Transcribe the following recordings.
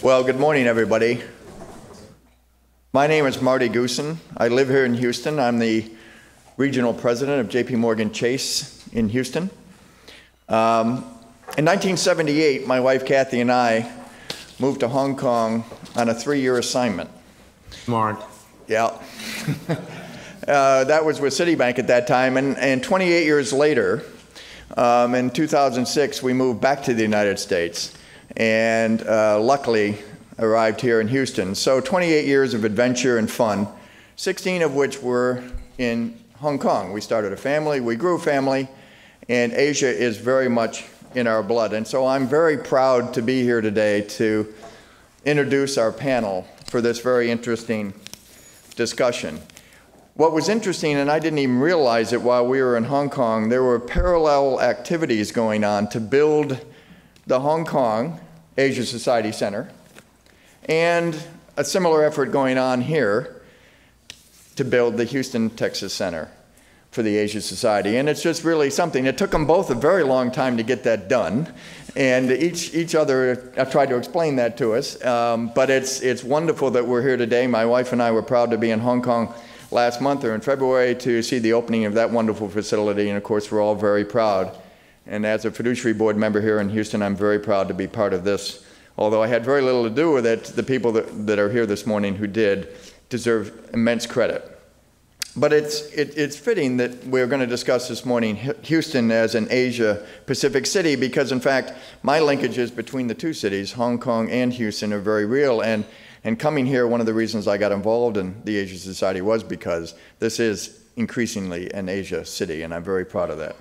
Well, good morning, everybody. My name is Marty Goosen. I live here in Houston. I'm the regional president of J.P. Morgan Chase in Houston. In 1978, my wife Kathy and I moved to Hong Kong on a 3-year assignment. Smart. Yeah. That was with Citibank at that time, and 28 years later, in 2006, we moved back to the United States, and luckily arrived here in Houston. So 28 years of adventure and fun, 16 of which were in Hong Kong. We started a family, we grew a family, and Asia is very much in our blood. And so I'm very proud to be here today to introduce our panel for this very interesting discussion. What was interesting, and I didn't even realize it while we were in Hong Kong, there were parallel activities going on to build the Hong Kong Asia Society Center, and a similar effort going on here to build the Houston, Texas Center for the Asia Society. And it's just really something. It took them both a very long time to get that done, and each other tried to explain that to us. But it's wonderful that we're here today. My wife and I were proud to be in Hong Kong last month or in February to see the opening of that wonderful facility, and of course we're all very proud. And as a fiduciary board member here in Houston, I'm very proud to be part of this. Although I had very little to do with it, the people that are here this morning who did deserve immense credit. But it's fitting that we're going to discuss this morning Houston as an Asia-Pacific city, because in fact, my linkages between the two cities, Hong Kong and Houston, are very real. And coming here, one of the reasons I got involved in the Asia Society was because this is increasingly an Asia city, and I'm very proud of that.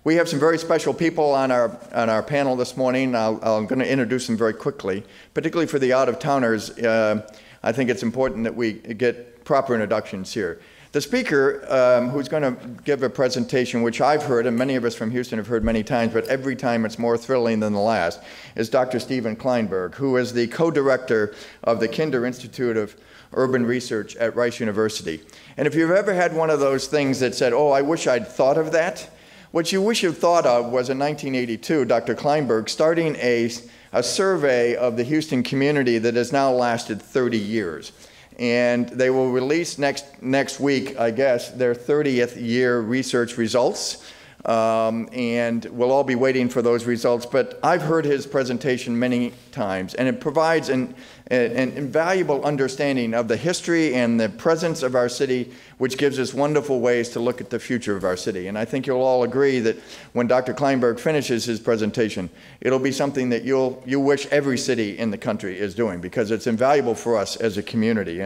We have some very special people on our panel this morning. I'm going to introduce them very quickly, particularly for the out-of-towners. I think it's important that we get proper introductions here. The speaker, who's going to give a presentation, which I've heard, and many of us from Houston have heard many times, but every time it's more thrilling than the last, is Dr. Stephen Kleinberg, who is the co-director of the Kinder Institute of Urban Research at Rice University. And if you've ever had one of those things that said, oh, I wish I'd thought of that, what you wish you'd thought of was in 1982, Dr. Kleinberg starting a survey of the Houston community that has now lasted 30 years. And they will release next week, I guess, their 30th year research results. And we'll all be waiting for those results. But I've heard his presentation many times, and it provides an invaluable understanding of the history and the presence of our city, which gives us wonderful ways to look at the future of our city. And I think you'll all agree that when Dr. Kleinberg finishes his presentation, it'll be something that you wish every city in the country is doing, because it's invaluable for us as a community.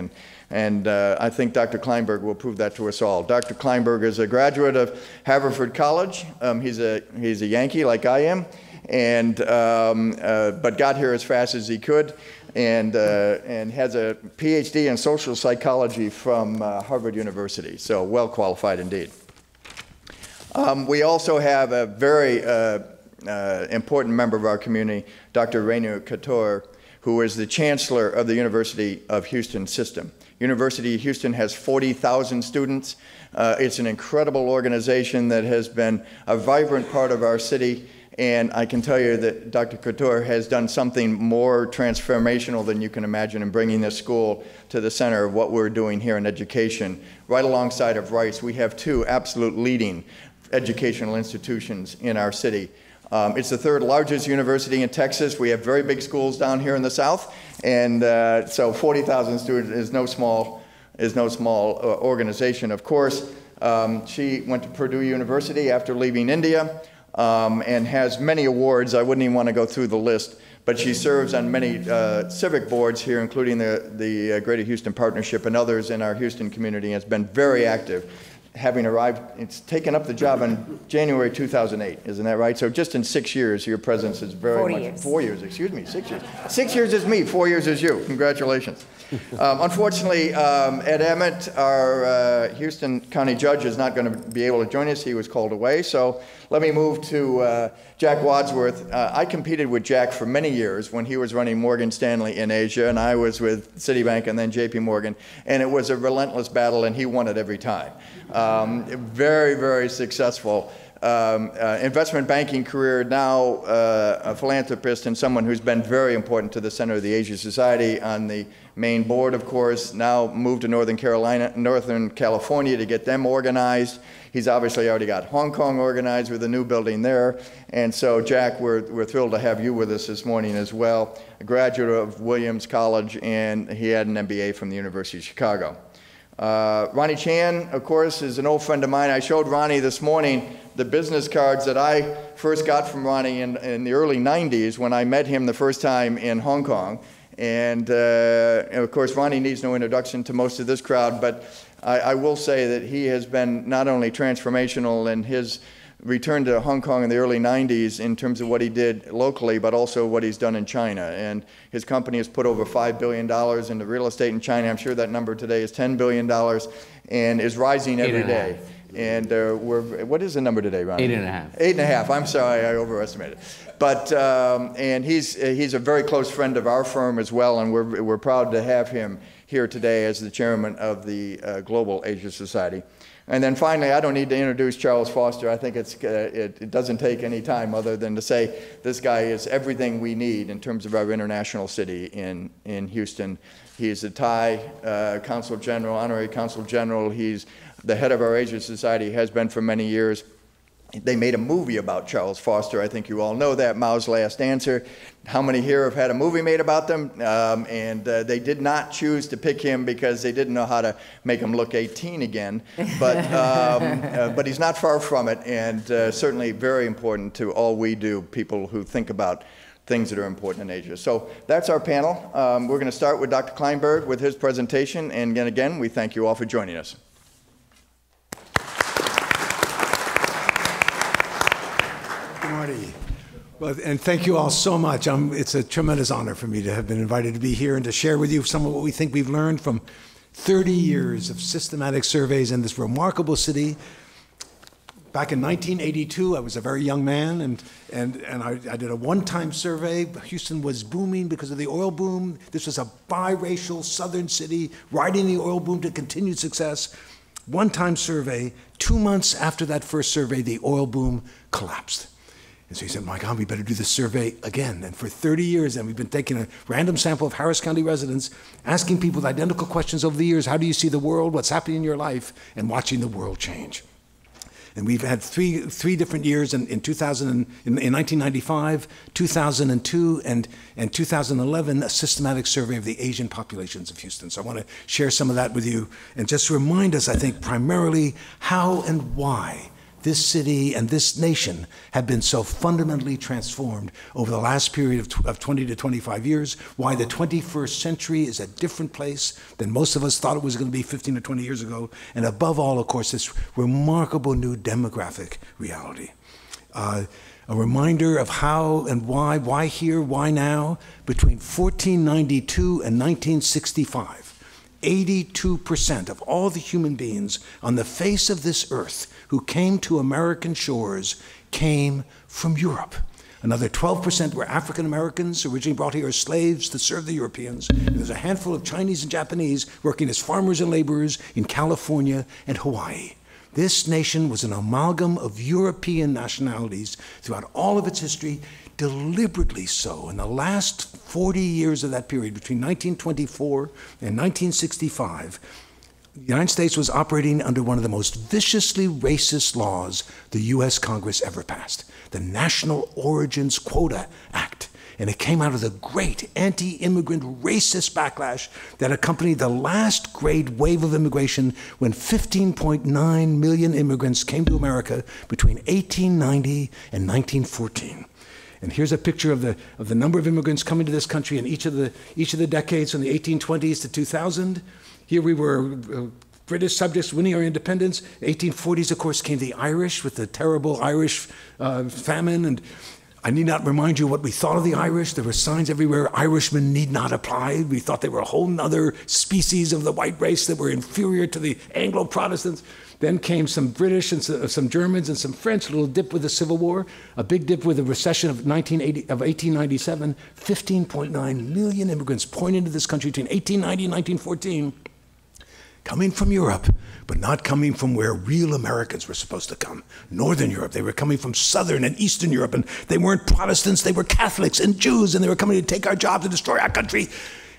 And I think Dr. Kleinberg will prove that to us all. Dr. Kleinberg is a graduate of Haverford College. He's a Yankee like I am, but got here as fast as he could, and has a PhD in social psychology from Harvard University. So well qualified indeed. We also have a very important member of our community, Dr. Renu Khator, who is the Chancellor of the University of Houston system. University of Houston has 40,000 students. It's an incredible organization that has been a vibrant part of our city. And I can tell you that Dr. Khator has done something more transformational than you can imagine in bringing this school to the center of what we're doing here in education. Right alongside of Rice, we have two absolute leading educational institutions in our city. It's the third largest university in Texas. We have very big schools down here in the South, and so 40,000 students is no small organization. Of course, she went to Purdue University after leaving India, and has many awards. I wouldn't even want to go through the list, but she serves on many civic boards here, including the Greater Houston Partnership and others in our Houston community, and has been very active. Having arrived, it's taken up the job in January 2008, isn't that right? So just in 6 years, your presence is very 4 much. years. 4 years, excuse me, 6 years. 6 years is me, 4 years is you. Congratulations. Unfortunately, Ed Emmett, our Houston County Judge, is not going to be able to join us. He was called away. So let me move to Jack Wadsworth. I competed with Jack for many years when he was running Morgan Stanley in Asia, and I was with Citibank and then J.P. Morgan. And it was a relentless battle, and he won it every time. Very, very successful. investment banking career, now a philanthropist and someone who's been very important to the Center of the Asia Society on the main board, of course. Now moved to Northern California to get them organized. He's obviously already got Hong Kong organized with a new building there. And so, Jack, we're thrilled to have you with us this morning as well. A graduate of Williams College, and he had an MBA from the University of Chicago. Ronnie Chan, of course, is an old friend of mine. I showed Ronnie this morning the business cards that I first got from Ronnie in the early 90s when I met him the first time in Hong Kong. And of course, Ronnie needs no introduction to most of this crowd, but I will say that he has been not only transformational in his return to Hong Kong in the early 90s in terms of what he did locally, but also what he's done in China. And his company has put over $5 billion into real estate in China. I'm sure that number today is $10 billion and is rising every day. And what is the number today, Ronnie? 8.5. 8.5. I'm sorry, I overestimated. But and he's a very close friend of our firm as well, and we're proud to have him here today as the chairman of the Global Asia Society. And then finally, I don't need to introduce Charles Foster. I think it doesn't take any time other than to say this guy is everything we need in terms of our international city in Houston. He is a Thai Consul General, Honorary Consul General. He's the head of our Asia Society, has been for many years. They made a movie about Charles Foster. I think you all know that, Mao's Last Answer. How many here have had a movie made about them? They did not choose to pick him because they didn't know how to make him look 18 again. But he's not far from it, and certainly very important to all we do, people who think about things that are important in Asia. So that's our panel. We're going to start with Dr. Kleinberg with his presentation, and again, we thank you all for joining us. Marty. Well, and thank you all so much. It's a tremendous honor for me to have been invited to be here and to share with you some of what we think we've learned from 30 years of systematic surveys in this remarkable city. Back in 1982, I was a very young man, and I did a one-time survey. Houston was booming because of the oil boom. This was a biracial southern city riding the oil boom to continued success. One-time survey. 2 months after that first survey, the oil boom collapsed. And so he said, my God, we better do this survey again. And for 30 years, and we've been taking a random sample of Harris County residents, asking people identical questions over the years. How do you see the world? What's happening in your life? And watching the world change. And we've had three different years in 1995, 2002, and 2011, a systematic survey of the Asian populations of Houston. So I want to share some of that with you and just remind us, I think, primarily how and why this city and this nation have been so fundamentally transformed over the last period of 20 to 25 years, why the 21st century is a different place than most of us thought it was going to be 15 or 20 years ago, and above all, of course, this remarkable new demographic reality. A reminder of how and why here, why now, between 1492 and 1965. 82% of all the human beings on the face of this earth who came to American shores came from Europe. Another 12% were African Americans originally brought here as slaves to serve the Europeans. And there's a handful of Chinese and Japanese working as farmers and laborers in California and Hawaii. This nation was an amalgam of European nationalities throughout all of its history, deliberately so. In the last 40 years of that period, between 1924 and 1965, the United States was operating under one of the most viciously racist laws the U.S. Congress ever passed, the National Origins Quota Act. And it came out of the great anti-immigrant racist backlash that accompanied the last great wave of immigration when 15.9 million immigrants came to America between 1890 and 1914. And here's a picture of the number of immigrants coming to this country in each of the decades from the 1820s to 2000. Here we were British subjects winning our independence. 1840s, of course, came the Irish with the terrible Irish famine. And I need not remind you what we thought of the Irish. There were signs everywhere, Irishmen need not apply. We thought they were a whole other species of the white race that were inferior to the Anglo-Protestants. Then came some British and some Germans and some French, a little dip with the Civil War, a big dip with the recession of 1897, 15.9 million immigrants pouring into this country between 1890 and 1914. coming from Europe, but not coming from where real Americans were supposed to come, Northern Europe. They were coming from Southern and Eastern Europe, and they weren't Protestants, they were Catholics and Jews, and they were coming to take our jobs and destroy our country.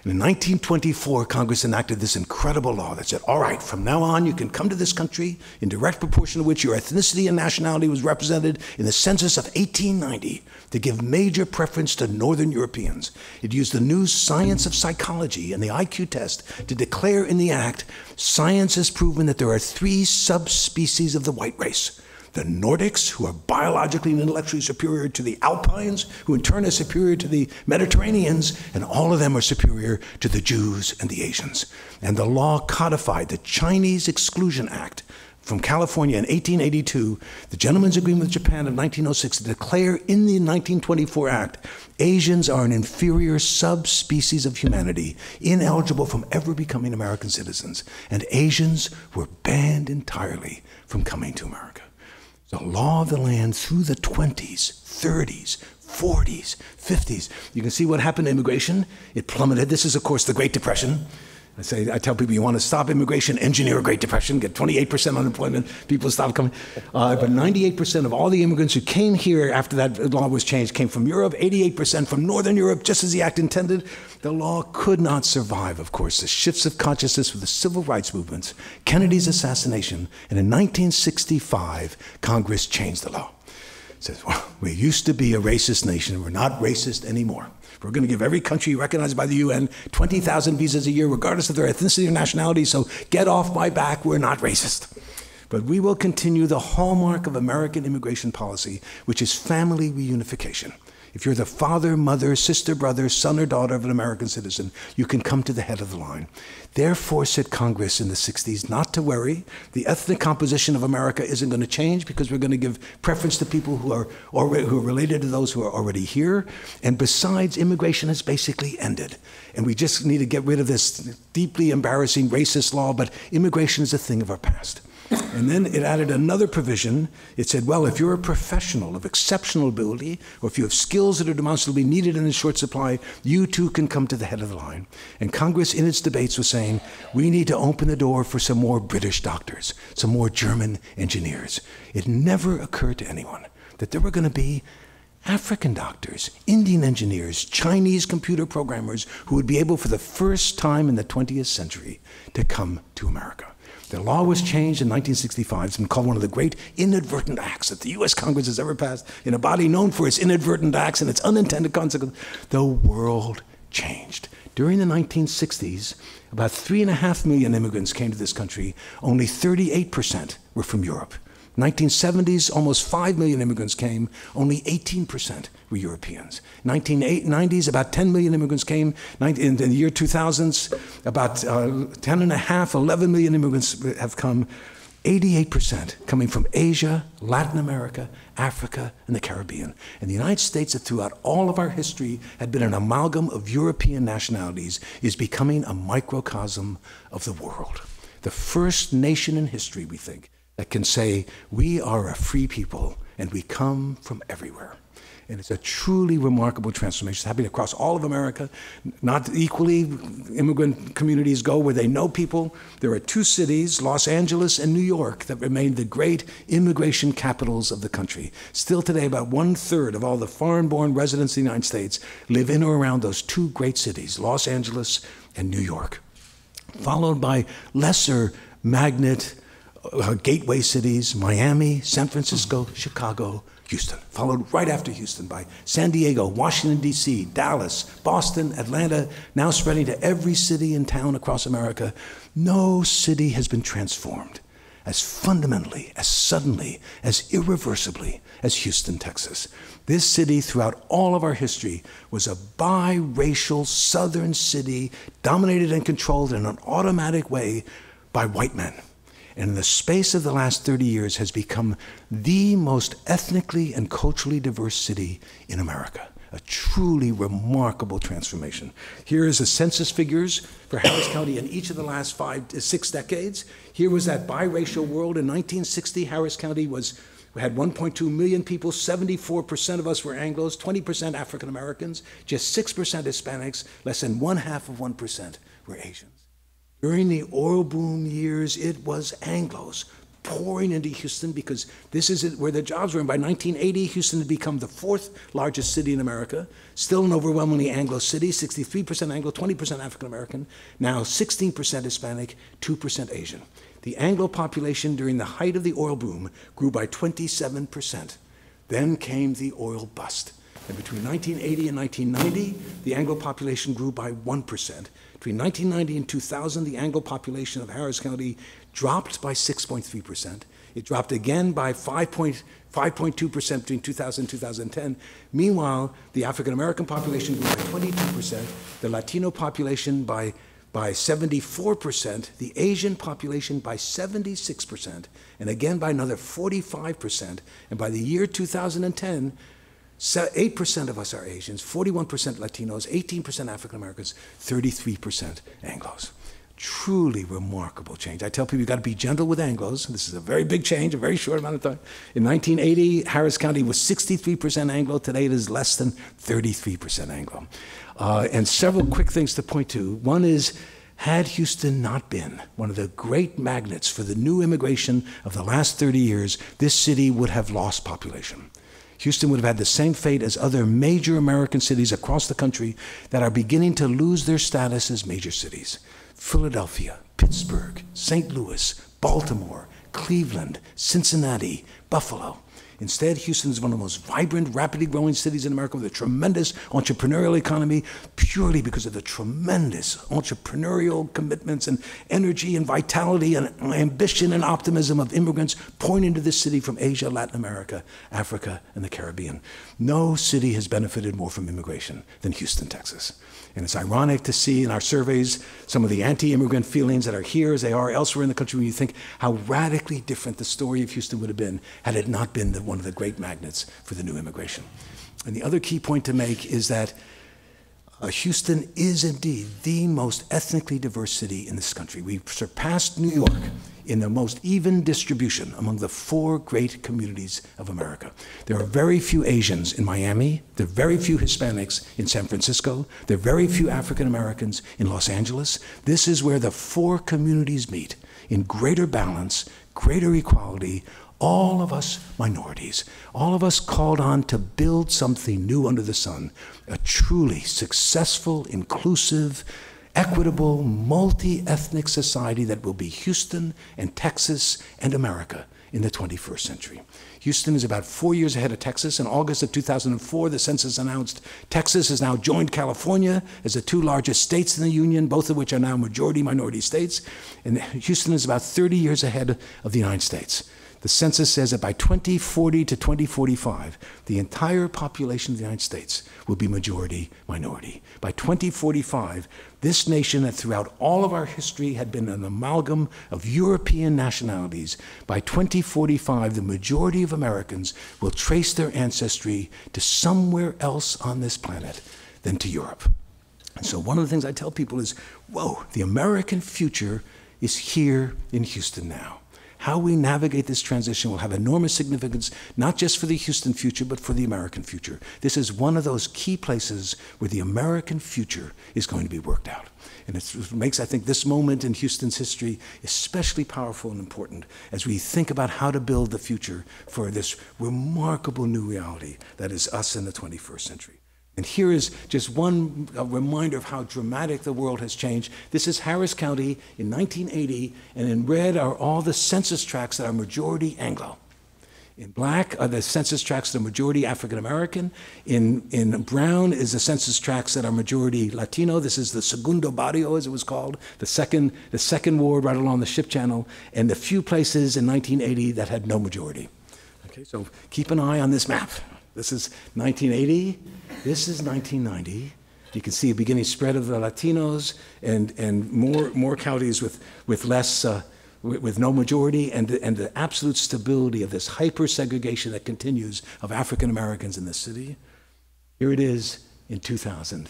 And in 1924, Congress enacted this incredible law that said, all right, from now on, you can come to this country in direct proportion to which your ethnicity and nationality was represented in the census of 1890 to give major preference to Northern Europeans. It used the new science of psychology and the IQ test to declare in the act, science has proven that there are 3 subspecies of the white race. The Nordics, who are biologically and intellectually superior to the Alpines, who in turn are superior to the Mediterraneans, and all of them are superior to the Jews and the Asians. And the law codified the Chinese Exclusion Act from California in 1882, the Gentleman's Agreement with Japan of 1906 to declare in the 1924 Act, Asians are an inferior subspecies of humanity, ineligible from ever becoming American citizens, and Asians were banned entirely from coming to America. The law of the land through the 20s, 30s, 40s, 50s. You can see what happened to immigration. It plummeted. This is, of course, the Great Depression. I tell people, you want to stop immigration, engineer a Great Depression, get 28% unemployment, people stop coming. But 98% of all the immigrants who came here after that law was changed came from Europe, 88% from Northern Europe, just as the act intended. The law could not survive, of course, the shifts of consciousness with the civil rights movements, Kennedy's assassination, and in 1965, Congress changed the law. It says, well, we used to be a racist nation, we're not racist anymore. We're going to give every country recognized by the UN 20,000 visas a year, regardless of their ethnicity or nationality, so get off my back, we're not racist. But we will continue the hallmark of American immigration policy, which is family reunification. If you're the father, mother, sister, brother, son, or daughter of an American citizen, you can come to the head of the line. Therefore, said Congress in the 60s, not to worry. The ethnic composition of America isn't going to change because we're going to give preference to people who are related to those who are already here. And besides, immigration has basically ended. And we just need to get rid of this deeply embarrassing racist law, but immigration is a thing of our past. And then it added another provision. It said, well, if you're a professional of exceptional ability, or if you have skills that are demonstrably needed in a short supply, you too can come to the head of the line. And Congress, in its debates, was saying, we need to open the door for some more British doctors, some more German engineers. It never occurred to anyone that there were going to be African doctors, Indian engineers, Chinese computer programmers who would be able for the first time in the 20th century to come to America. The law was changed in 1965. It's been called one of the great inadvertent acts that the U.S. Congress has ever passed in a body known for its inadvertent acts and its unintended consequences. The world changed. During the 1960s, about 3.5 million immigrants came to this country. Only 38% were from Europe. 1970s, almost 5 million immigrants came. Only 18% were Europeans. 1990s, about 10 million immigrants came. In the year 2000s, about 10.5, 11 million immigrants have come. 88% coming from Asia, Latin America, Africa, and the Caribbean. And the United States, that throughout all of our history had been an amalgam of European nationalities, is becoming a microcosm of the world. The first nation in history, we think, that can say, we are a free people and we come from everywhere. And it's a truly remarkable transformation. It's happening across all of America. Not equally, immigrant communities go where they know people. There are 2 cities, Los Angeles and New York, that remain the great immigration capitals of the country. Still today, about 1/3 of all the foreign-born residents of the United States live in or around those 2 great cities, Los Angeles and New York. Followed by lesser magnet gateway cities, Miami, San Francisco, Chicago, Houston. Followed right after Houston by San Diego, Washington, D.C., Dallas, Boston, Atlanta, now spreading to every city and town across America. No city has been transformed as fundamentally, as suddenly, as irreversibly as Houston, Texas. This city, throughout all of our history, was a biracial southern city dominated and controlled in an automatic way by white men. And in the space of the last 30 years has become the most ethnically and culturally diverse city in America. A truly remarkable transformation. Here is the census figures for Harris County in each of the last 5 to 6 decades. Here was that biracial world. In 1960, Harris County had 1.2 million people. 74% of us were Anglos, 20% African Americans, just 6% Hispanics, less than 1/2 of 1% were Asians. During the oil boom years, it was Anglos pouring into Houston because this is where the jobs were. And by 1980, Houston had become the fourth largest city in America, still an overwhelmingly Anglo city, 63% Anglo, 20% African American, now 16% Hispanic, 2% Asian. The Anglo population during the height of the oil boom grew by 27%. Then came the oil bust. And between 1980 and 1990, the Anglo population grew by 1%. Between 1990 and 2000, the Anglo population of Harris County dropped by 6.3%. It dropped again by 5.2% between 2000 and 2010. Meanwhile, the African American population grew by 22%, the Latino population by 74%, the Asian population by 76%, and again by another 45%. And by the year 2010, 8% of us are Asians, 41% Latinos, 18% African Americans, 33% Anglos. Truly remarkable change. I tell people you've got to be gentle with Anglos. This is a very big change, a very short amount of time. In 1980, Harris County was 63% Anglo. Today it is less than 33% Anglo. And several quick things to point to. One is, had Houston not been one of the great magnets for the new immigration of the last 30 years, this city would have lost population. Houston would have had the same fate as other major American cities across the country that are beginning to lose their status as major cities. Philadelphia, Pittsburgh, St. Louis, Baltimore, Cleveland, Cincinnati, Buffalo. Instead, Houston is one of the most vibrant, rapidly growing cities in America with a tremendous entrepreneurial economy, purely because of the tremendous entrepreneurial commitments and energy and vitality and ambition and optimism of immigrants pouring into this city from Asia, Latin America, Africa, and the Caribbean. No city has benefited more from immigration than Houston, Texas. And it's ironic to see in our surveys some of the anti-immigrant feelings that are here as they are elsewhere in the country when you think how radically different the story of Houston would have been had it not been one of the great magnets for the new immigration. And the other key point to make is that Houston is indeed the most ethnically diverse city in this country. We've surpassed New York in the most even distribution among the four great communities of America. There are very few Asians in Miami. There are very few Hispanics in San Francisco. There are very few African Americans in Los Angeles. This is where the four communities meet in greater balance, greater equality, all of us minorities, all of us called on to build something new under the sun, a truly successful, inclusive, equitable, multi-ethnic society that will be Houston and Texas and America in the 21st century. Houston is about 4 years ahead of Texas. In August of 2004, the census announced Texas has now joined California as the two largest states in the union, both of which are now majority-minority states. And Houston is about 30 years ahead of the United States. The census says that by 2040 to 2045, the entire population of the United States will be majority-minority. By 2045, this nation that throughout all of our history had been an amalgam of European nationalities, by 2045, the majority of Americans will trace their ancestry to somewhere else on this planet than to Europe. And so one of the things I tell people is, whoa, the American future is here in Houston now. How we navigate this transition will have enormous significance, not just for the Houston future, but for the American future. This is one of those key places where the American future is going to be worked out. And it makes, I think, this moment in Houston's history especially powerful and important as we think about how to build the future for this remarkable new reality that is us in the 21st century. And here is just one reminder of how dramatic the world has changed. This is Harris County in 1980, and in red are all the census tracts that are majority Anglo. In black are the census tracts that are majority African American. In brown is the census tracts that are majority Latino. This is the Segundo Barrio, as it was called, the second ward right along the ship channel, and the few places in 1980 that had no majority. Okay, so keep an eye on this map. This is 1980, this is 1990. You can see a beginning spread of the Latinos and more counties with less, with no majority, and the absolute stability of this hyper-segregation that continues of African Americans in this city. Here it is in 2000.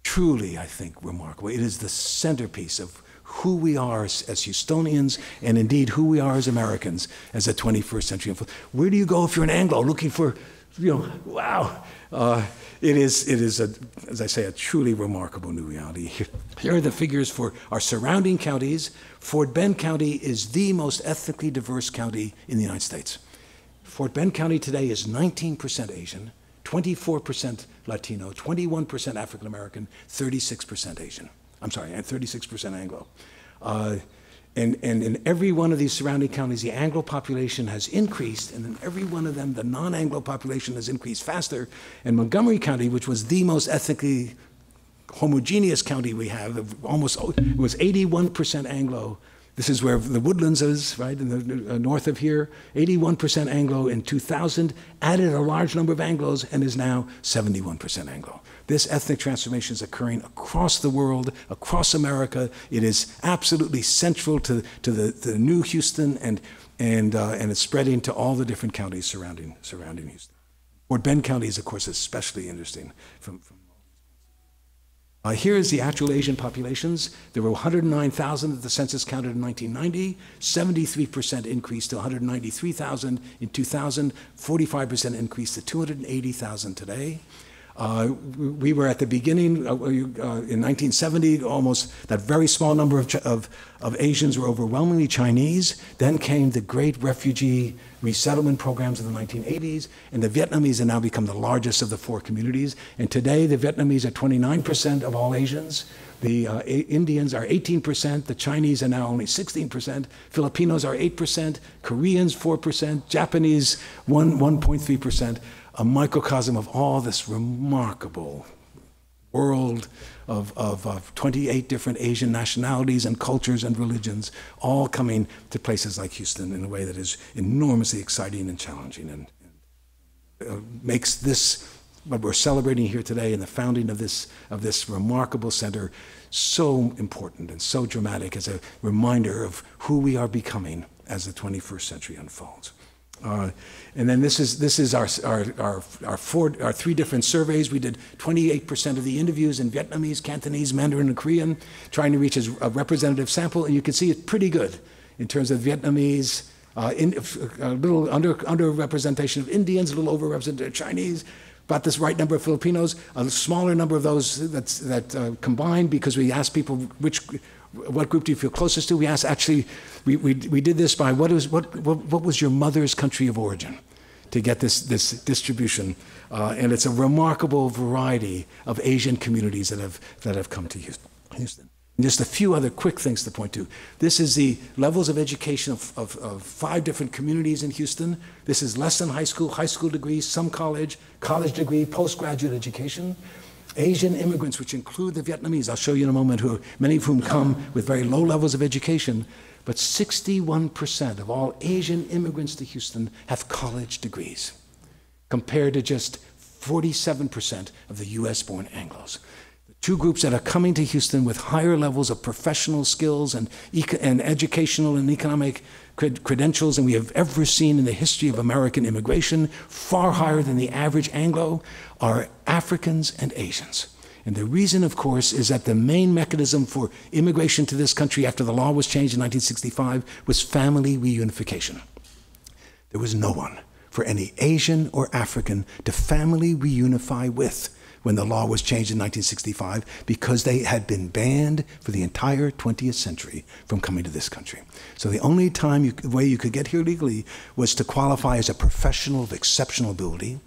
Truly, I think, remarkable. It is the centerpiece of who we are as Houstonians, and indeed who we are as Americans as the 21st century. Where do you go if you're an Anglo looking for wow. It is as I say, a truly remarkable new reality. Here are the figures for our surrounding counties. Fort Bend County is the most ethnically diverse county in the United States. Fort Bend County today is 19% Asian, 24% Latino, 21% African American, 36% Asian. I'm sorry, and 36% Anglo. And in every one of these surrounding counties, the Anglo population has increased, and in every one of them, the non-Anglo population has increased faster. And Montgomery County, which was the most ethnically homogeneous county we have, it was 81% Anglo. This is where the Woodlands is, right, in the north of here. 81% Anglo in 2000, added a large number of Anglos, and is now 71% Anglo. This ethnic transformation is occurring across the world, across America. It is absolutely central to the new Houston, and it's spreading to all the different counties surrounding Houston. Fort Bend County is, of course, especially interesting. Here is the actual Asian populations. There were 109,000 that the census counted in 1990, 73% increase to 193,000 in 2000, 45% increase to 280,000 today. We were at the beginning, in 1970, almost that very small number of Asians were overwhelmingly Chinese. Then came the great refugee resettlement programs in the 1980s, and the Vietnamese have now become the largest of the four communities. And today, the Vietnamese are 29% of all Asians. The Indians are 18%, the Chinese are now only 16%, Filipinos are 8%, Koreans 4%, Japanese 1.3%. A microcosm of all this remarkable world of 28 different Asian nationalities and cultures and religions, all coming to places like Houston in a way that is enormously exciting and challenging, and makes this, what we're celebrating here today, and the founding of this remarkable center, so important and so dramatic as a reminder of who we are becoming as the 21st century unfolds. And then this is our three different surveys. We did 28% of the interviews in Vietnamese, Cantonese, Mandarin, and Korean, trying to reach a representative sample. And you can see it's pretty good in terms of Vietnamese, a little underrepresentation of Indians, a little overrepresented of Chinese, about this right number of Filipinos, a smaller number of those that combined, because we asked people what group do you feel closest to? We asked, actually, we did this by what was your mother's country of origin, to get this distribution, and it's a remarkable variety of Asian communities that have come to Houston. And just a few other quick things to point to. This is the levels of education of 5 different communities in Houston. This is less than high school degree, some college degree, postgraduate education. Asian immigrants, which include the Vietnamese, I'll show you in a moment, many of whom come with very low levels of education, but 61% of all Asian immigrants to Houston have college degrees, compared to just 47% of the US-born Anglos. The two groups that are coming to Houston with higher levels of professional skills and educational and economic credentials than we have ever seen in the history of American immigration, far higher than the average Anglo, are Africans and Asians. And the reason, of course, is that the main mechanism for immigration to this country after the law was changed in 1965 was family reunification. There was no one for any Asian or African to family reunify with when the law was changed in 1965, because they had been banned for the entire 20th century from coming to this country. So the only way you could get here legally was to qualify as a professional of exceptional ability.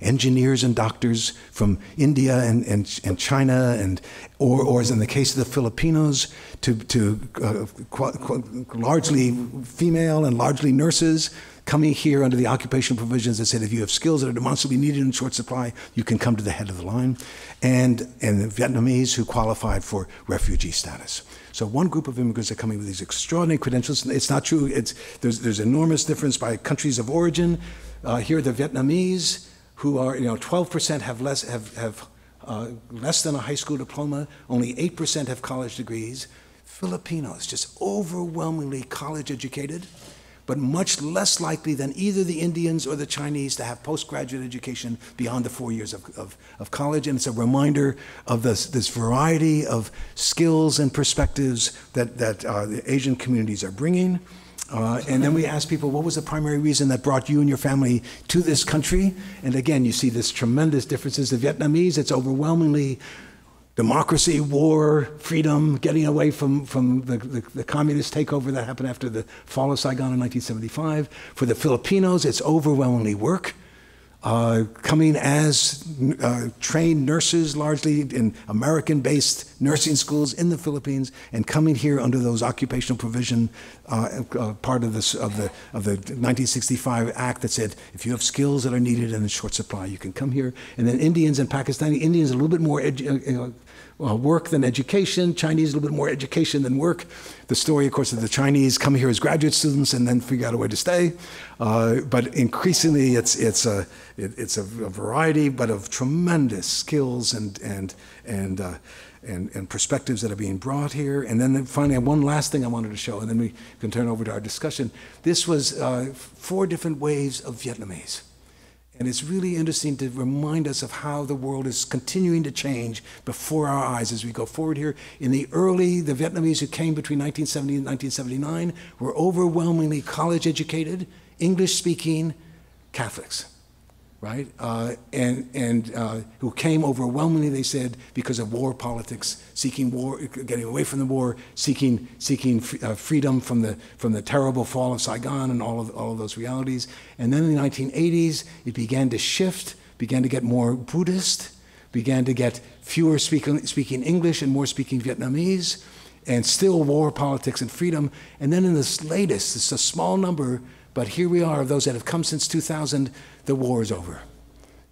Engineers and doctors from India and China, or as in the case of the Filipinos, to largely female and largely nurses, coming here under the occupation provisions that said if you have skills that are demonstrably needed in short supply, you can come to the head of the line, and the Vietnamese who qualified for refugee status. So one group of immigrants are coming with these extraordinary credentials. It's not true. There's enormous difference by countries of origin. Here, the Vietnamese, who are 12% have less than a high school diploma. Only 8% have college degrees. Filipinos, just overwhelmingly college educated, but much less likely than either the Indians or the Chinese to have postgraduate education beyond the 4 years of college. And it's a reminder of this variety of skills and perspectives that the Asian communities are bringing. And then we asked people, what was the primary reason that brought you and your family to this country? And again, you see this tremendous differences. The Vietnamese, it's overwhelmingly democracy, war, freedom, getting away from the communist takeover that happened after the fall of Saigon in 1975. For the Filipinos, it's overwhelmingly work. Coming as trained nurses, largely in American-based nursing schools in the Philippines, and coming here under those occupational provision part of the 1965 Act that said if you have skills that are needed and in short supply, you can come here. And then Indians and Pakistani Indians, a little bit more work than education. Chinese, a little bit more education than work. The story, of course, of the Chinese come here as graduate students and then figure out a way to stay. But increasingly, it's a variety, but of tremendous skills and perspectives that are being brought here. And then finally, one last thing I wanted to show, and then we can turn over to our discussion. This was 4 different waves of Vietnamese. And it's really interesting to remind us of how the world is continuing to change before our eyes as we go forward here. In the Vietnamese who came between 1970 and 1979 were overwhelmingly college educated, English speaking Catholics, right? Who came overwhelmingly, they said, because of war politics, seeking war, getting away from the war, seeking freedom from the terrible fall of Saigon and all of those realities. And then in the 1980s, it began to shift, began to get more Buddhist, began to get fewer speaking English and more speaking Vietnamese, and still war politics and freedom. And then in this latest, it's a small number, but here we are, of those that have come since 2000, the war is over,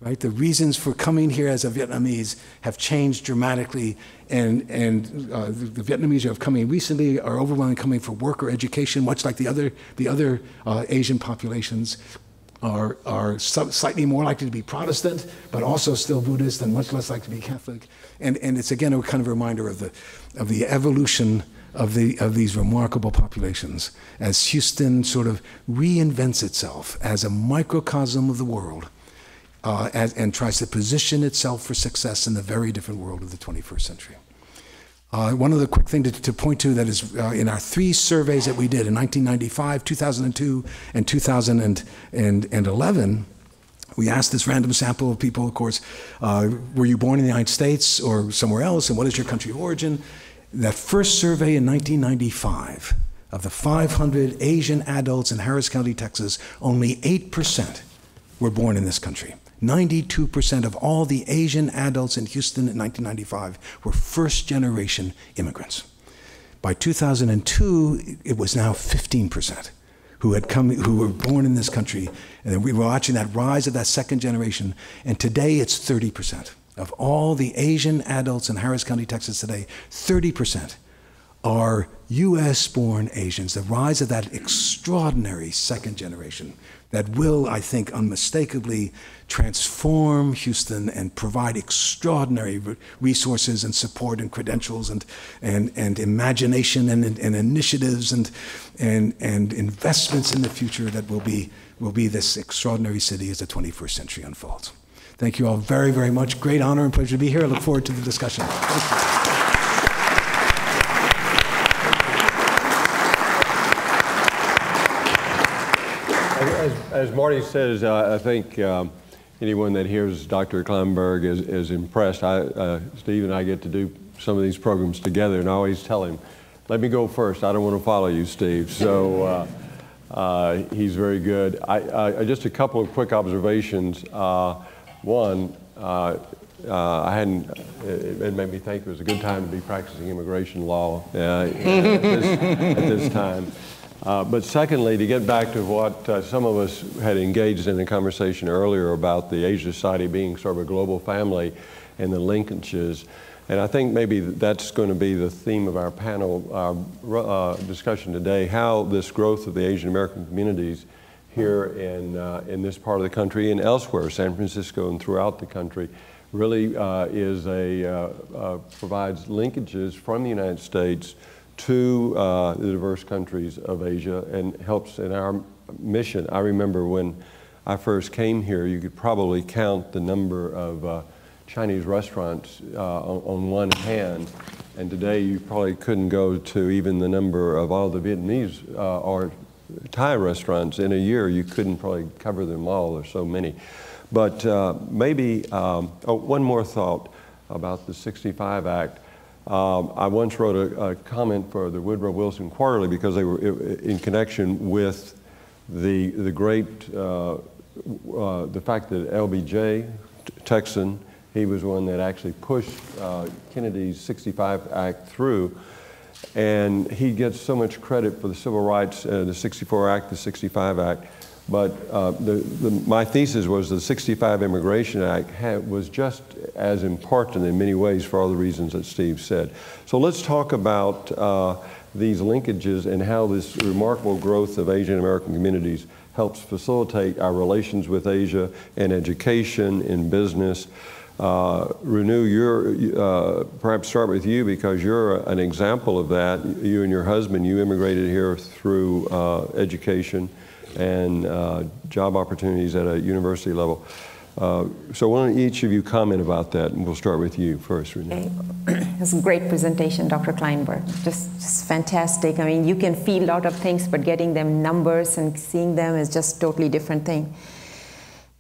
right? The reasons for coming here as a Vietnamese have changed dramatically, and the Vietnamese who have come in recently are overwhelmingly coming for work or education, much like the other Asian populations are slightly more likely to be Protestant, but also still Buddhist, and much less likely to be Catholic. And it's again a kind of reminder of the evolution of these remarkable populations as Houston sort of reinvents itself as a microcosm of the world and tries to position itself for success in the very different world of the 21st century. One other quick thing to point to that is in our 3 surveys that we did in 1995, 2002, and 2011, we asked this random sample of people, of course, were you born in the United States or somewhere else, and what is your country of origin? That first survey in 1995, of the 500 Asian adults in Harris County, Texas, only 8% were born in this country. 92% of all the Asian adults in Houston in 1995 were first-generation immigrants. By 2002, it was now 15% who were born in this country, and then we were watching that rise of that second generation, and today it's 30%. Of all the Asian adults in Harris County, Texas today, 30% are US-born Asians, the rise of that extraordinary second generation that will, I think, unmistakably transform Houston and provide extraordinary resources and support and credentials and imagination and initiatives and investments in the future that will be this extraordinary city as the 21st century unfolds. Thank you all very, very much. Great honor and pleasure to be here. I look forward to the discussion. Thank you. As Marty says, I think anyone that hears Dr. Kleinberg is impressed. Steve and I get to do some of these programs together, and I always tell him, let me go first. I don't want to follow you, Steve. So he's very good. Just a couple of quick observations. One, it made me think it was a good time to be practicing immigration law at this time. But secondly, to get back to what some of us had engaged in a conversation earlier about the Asia Society being sort of a global family and the linkages, and I think maybe that's going to be the theme of our panel discussion today, how this growth of the Asian American communities here in this part of the country and elsewhere, San Francisco and throughout the country, really provides linkages from the United States to the diverse countries of Asia and helps in our mission. I remember when I first came here, you could probably count the number of Chinese restaurants on one hand, and today you probably couldn't go to even the number of all the Vietnamese or Thai restaurants in a year. You couldn't probably cover them all. There's so many. But maybe, one more thought about the 65 Act. I once wrote a comment for the Woodrow Wilson Quarterly because they were in connection with the great, the fact that LBJ, Texan, he was one that actually pushed Kennedy's 65 Act through. And he gets so much credit for the civil rights, the 64 Act, the 65 Act. But my thesis was the 65 Immigration Act was just as important in many ways for all the reasons that Steve said. So let's talk about these linkages and how this remarkable growth of Asian American communities helps facilitate our relations with Asia in education, in business. Renu, perhaps start with you because you're an example of that. You and your husband, you immigrated here through education and job opportunities at a university level. So why don't each of you comment about that, and we'll start with you first, Renu. Okay. It was a great presentation, Dr. Kleinberg. Just fantastic. I mean, you can feel a lot of things, but getting them numbers and seeing them is just a totally different thing.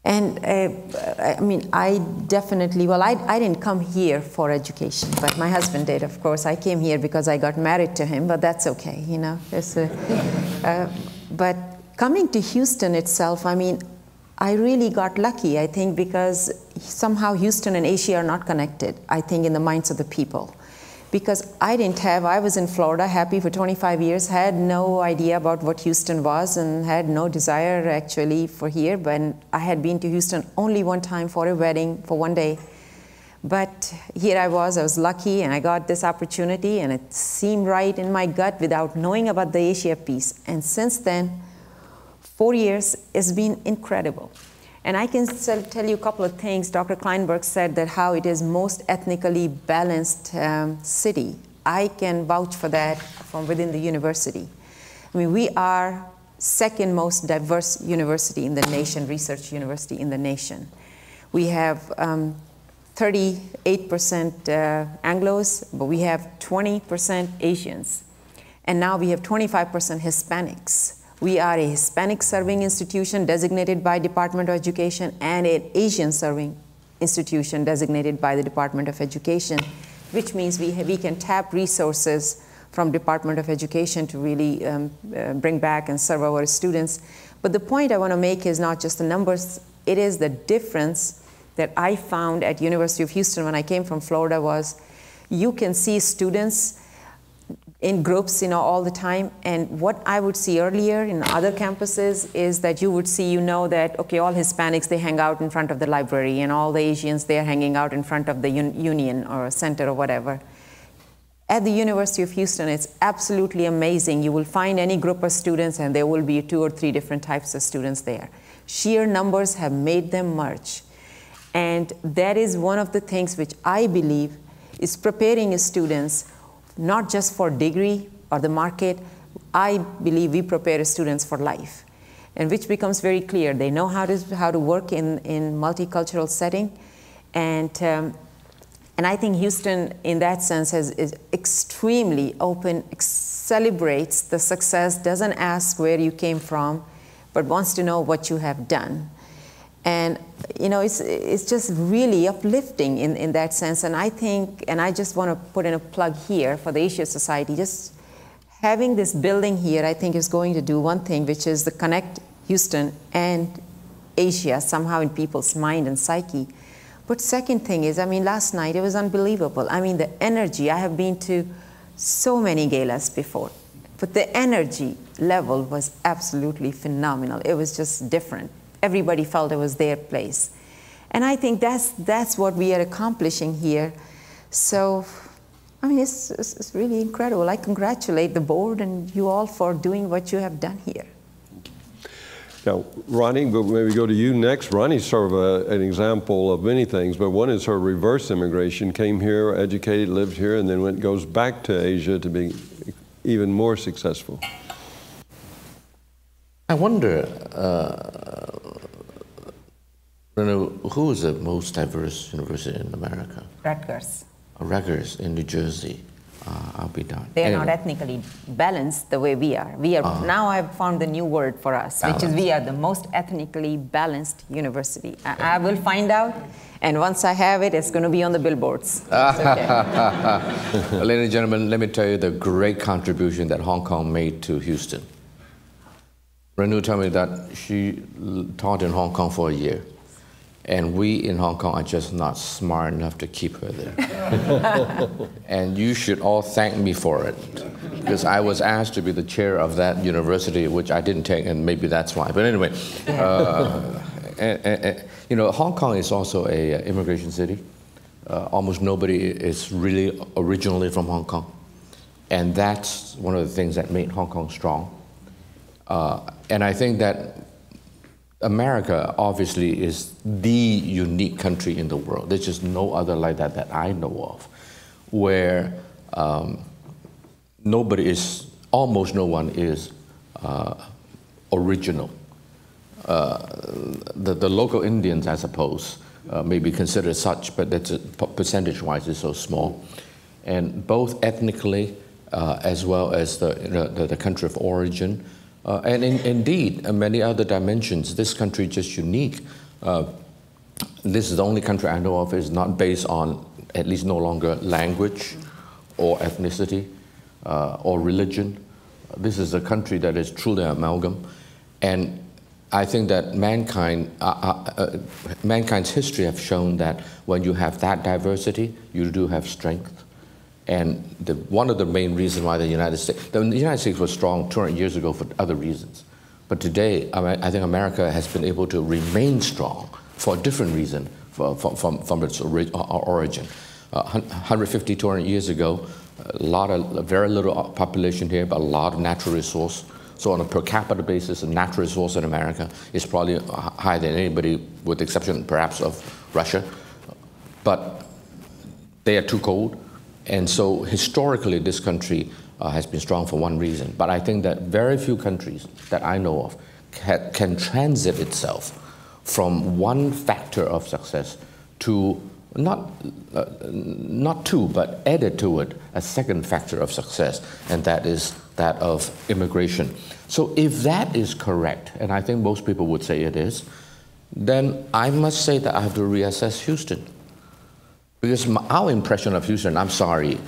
And I mean, I definitely, well, I didn't come here for education, but my husband did, of course. I came here because I got married to him, but that's okay, you know. But coming to Houston itself, I mean, I really got lucky, I think, because somehow Houston and Asia are not connected, I think, in the minds of the people. Because I was in Florida, happy for 25 years, had no idea about what Houston was and had no desire actually for here, but I had been to Houston only one time for a wedding for one day. But here I was lucky and I got this opportunity and it seemed right in my gut without knowing about the Asia piece. And since then, 4 years has been incredible. And I can tell you a couple of things. Dr. Kleinberg said that how it is most ethnically balanced city. I can vouch for that from within the university. I mean, we are second most diverse university in the nation, research university in the nation. We have 38% Anglos, but we have 20% Asians. And now we have 25% Hispanics. We are a Hispanic serving institution designated by Department of Education and an Asian serving institution designated by the Department of Education, which means we can tap resources from Department of Education to really bring back and serve our students. But the point I want to make is not just the numbers, it is the difference that I found at University of Houston when I came from Florida was you can see students in groups, you know, all the time. And what I would see earlier in other campuses is that you would see, you know, that, okay, all Hispanics, they hang out in front of the library, and all the Asians, they're hanging out in front of the union or center or whatever. At the University of Houston, it's absolutely amazing. You will find any group of students, and there will be 2 or 3 different types of students there. Sheer numbers have made them merge. And that is one of the things which I believe is preparing students not just for degree or the market. I believe we prepare students for life, and which becomes very clear. They know how to work in multicultural setting, and I think Houston, in that sense, is extremely open, celebrates the success, doesn't ask where you came from, but wants to know what you have done. And you know, it's just really uplifting in that sense. And I think, and I just want to put in a plug here for the Asia Society, just having this building here, I think is going to do one thing, which is to connect Houston and Asia somehow in people's mind and psyche. But second thing is, I mean, last night it was unbelievable. I mean, the energy, I have been to so many galas before, but the energy level was absolutely phenomenal. It was just different. Everybody felt it was their place. And I think that's what we are accomplishing here. So, I mean, it's really incredible. I congratulate the board and you all for doing what you have done here. Now, Ronnie, we'll maybe go to you next. Ronnie's sort of an example of many things, but one is sort of reverse immigration, came here, educated, lived here, and then goes back to Asia to be even more successful. I wonder, who is the most diverse university in America? Rutgers. Rutgers in New Jersey. I'll be done. They are Anyway. not ethnically balanced the way we are. We are now I've found the new word for us, which is we are the most ethnically balanced university. I will find out, and once I have it, it's going to be on the billboards. It's okay. Ladies and gentlemen, let me tell you the great contribution that Hong Kong made to Houston. Renu told me that she taught in Hong Kong for a year. And we in Hong Kong are just not smart enough to keep her there. And you should all thank me for it, because I was asked to be the chair of that university, which I didn't take, and maybe that's why. But anyway, you know, Hong Kong is also an immigration city. Almost nobody is really originally from Hong Kong. And that's one of the things that made Hong Kong strong. And I think that America obviously is the unique country in the world. There's just no other like that that I know of, where nobody is, almost no one is original. The local Indians, I suppose, may be considered such, but that's percentage-wise is so small. And both ethnically as well as the country of origin, and indeed, many other dimensions. This country is just unique. This is the only country I know of is not based on, at least no longer, language or ethnicity or religion. This is a country that is truly an amalgam. And I think that mankind's history have shown that when you have that diversity, you do have strength. And one of the main reasons why the United States was strong 200 years ago for other reasons. But today, I think America has been able to remain strong for a different reason from its origin. 150, 200 years ago, very little population here, but a lot of natural resource. So on a per capita basis, the natural resource in America is probably higher than anybody, with the exception perhaps of Russia. But they are too cold. And so historically, this country has been strong for one reason. But I think that very few countries that I know of can transit itself from one factor of success to not two, but added to it a second factor of success, and that is that of immigration. So if that is correct, and I think most people would say it is, then I must say that I have to reassess Houston. Because our impression of Houston, I'm sorry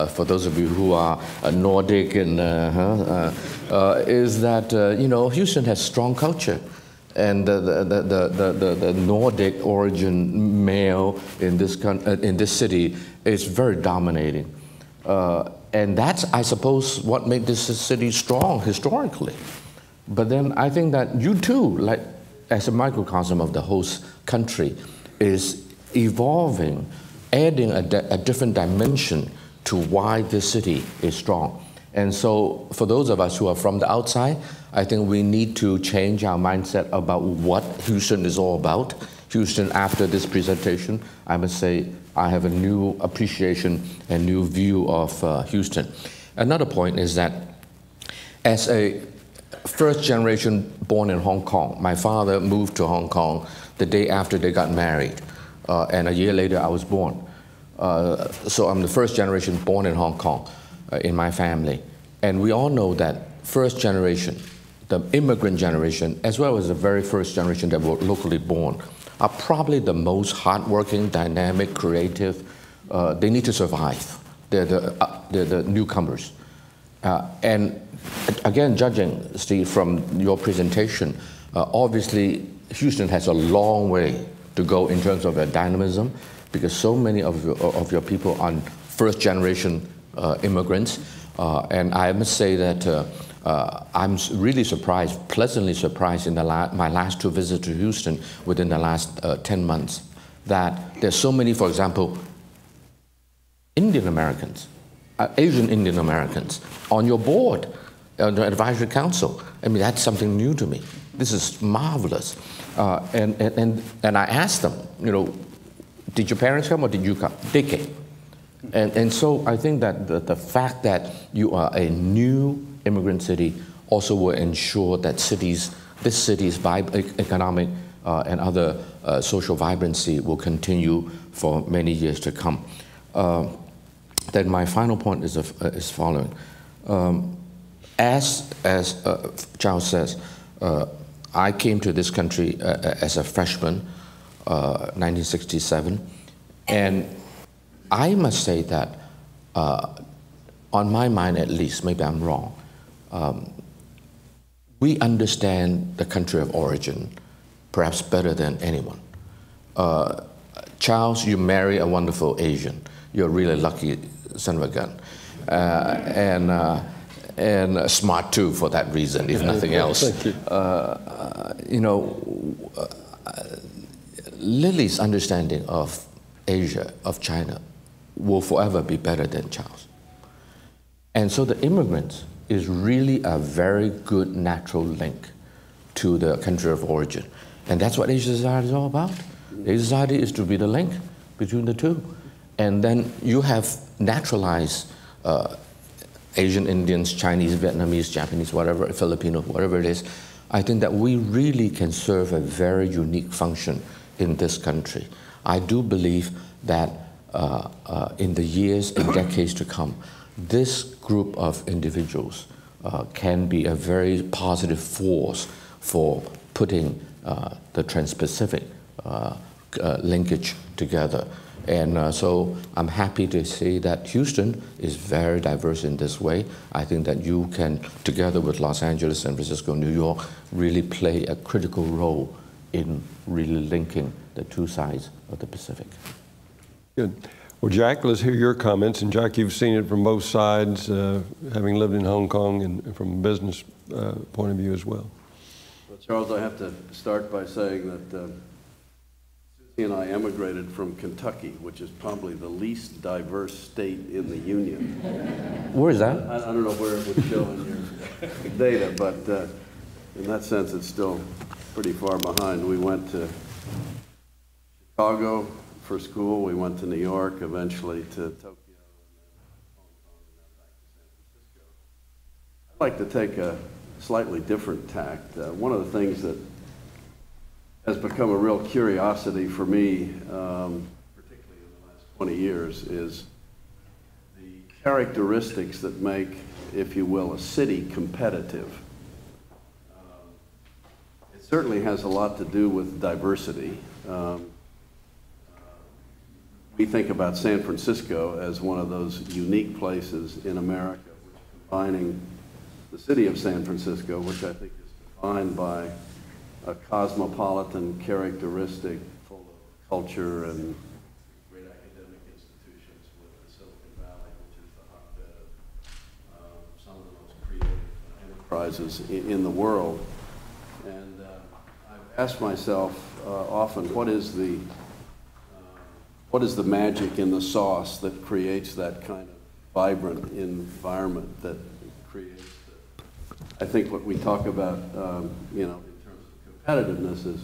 for those of you who are Nordic, and is that you know, Houston has strong culture, and the Nordic origin male in this city is very dominating, and that's, I suppose, what made this city strong historically. But then I think that you too, like as a microcosm of the host country, is evolving, adding a different dimension to why this city is strong. And so for those of us who are from the outside, I think we need to change our mindset about what Houston is all about. Houston, after this presentation, I must say I have a new appreciation and new view of Houston. Another point is that as a first generation born in Hong Kong, my father moved to Hong Kong the day after they got married. And a year later, I was born. So I'm the first generation born in Hong Kong in my family. And we all know that first generation, the immigrant generation, as well as the very first generation that were locally born, are probably the most hardworking, dynamic, creative. They need to survive. They're the newcomers. And again, judging, Steve, from your presentation, obviously Houston has a long way to go in terms of their dynamism, because so many of your people are first generation immigrants. And I must say that I'm really surprised, pleasantly surprised in my last two visits to Houston within the last 10 months, that there's so many, for example, Indian Americans, Asian Indian Americans on your board, on the advisory council. I mean, that's something new to me. This is marvelous. And I asked them, you know, did your parents come or did you come? They came. And so I think that the fact that you are a new immigrant city also will ensure that this city's economic and other social vibrancy will continue for many years to come. then my final point is following. As Charles says, I came to this country as a freshman, 1967, and I must say that, on my mind at least, maybe I'm wrong, we understand the country of origin perhaps better than anyone. Charles, you marry a wonderful Asian. You're a really lucky son of a gun. And smart too for that reason, if nothing else. Thank you. You know, Lily's understanding of Asia, of China, will forever be better than Charles. And so the immigrants is really a very good natural link to the country of origin. And that's what Asian society is all about. Asian society is to be the link between the two. And then you have naturalized Asian Indians, Chinese, Vietnamese, Japanese, whatever, Filipino, whatever it is. I think that we really can serve a very unique function in this country. I do believe that in the years and decades to come, this group of individuals can be a very positive force for putting the Trans-Pacific linkage together. And so I'm happy to say that Houston is very diverse in this way. I think that you can, together with Los Angeles, San Francisco, New York, really play a critical role in really linking the two sides of the Pacific. Good. Well, Jack, let's hear your comments. And Jack, you've seen it from both sides, having lived in Hong Kong and from a business point of view as well. Well, Charles, I have to start by saying that Susie and I emigrated from Kentucky, which is probably the least diverse state in the Union. Where is that? I don't know where it would show in your data, but in that sense, it's still pretty far behind. We went to Chicago for school. We went to New York, eventually to Tokyo, and then Hong Kong, and then back to San Francisco. I'd like to take a slightly different tact. One of the things that has become a real curiosity for me, particularly in the last 20 years, is the characteristics that make, if you will, a city competitive. It certainly has a lot to do with diversity. We think about San Francisco as one of those unique places in America, which combining the city of San Francisco, which I think is defined by a cosmopolitan characteristic full of culture and great academic institutions, with the Silicon Valley, which is the hotbed of some of the most creative enterprises in the world. And I've asked myself often, what is the magic in the sauce that creates that kind of vibrant environment that creates I think what we talk about, you know, in terms of competitiveness is,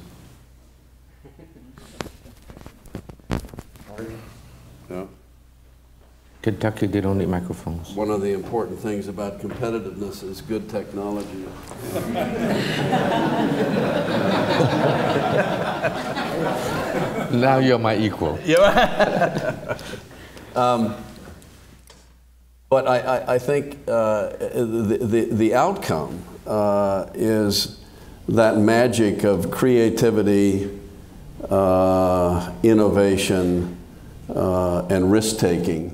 Kentucky, they don't need microphones. one of the important things about competitiveness is good technology. Now you're my equal. But I think the outcome is that magic of creativity, innovation, and risk-taking,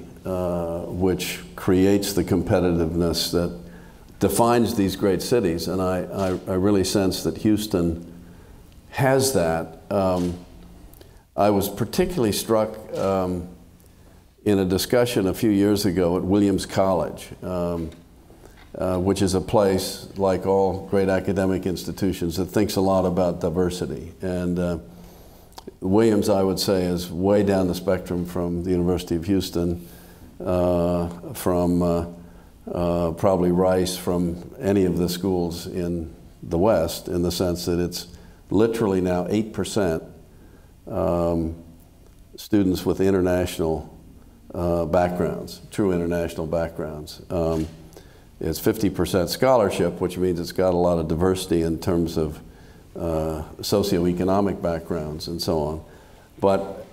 which creates the competitiveness that defines these great cities. And I really sense that Houston has that. I was particularly struck in a discussion a few years ago at Williams College, which is a place, like all great academic institutions, that thinks a lot about diversity. And Williams, I would say, is way down the spectrum from the University of Houston, from probably Rice, from any of the schools in the West, in the sense that it's literally now 8% students with international backgrounds, true international backgrounds. It's 50% scholarship, which means it's got a lot of diversity in terms of socioeconomic backgrounds and so on. But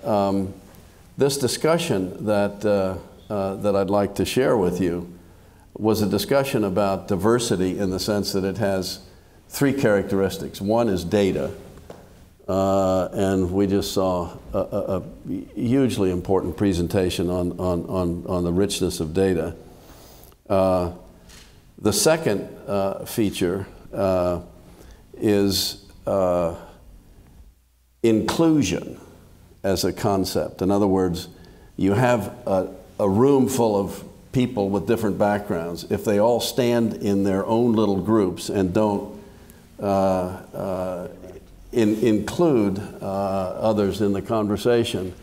this discussion that that I'd like to share with you was a discussion about diversity in the sense that it has three characteristics. One is data, and we just saw a hugely important presentation on the richness of data. The second feature is inclusion as a concept. In other words, you have a room full of people with different backgrounds. If they all stand in their own little groups and don't include others in the conversation,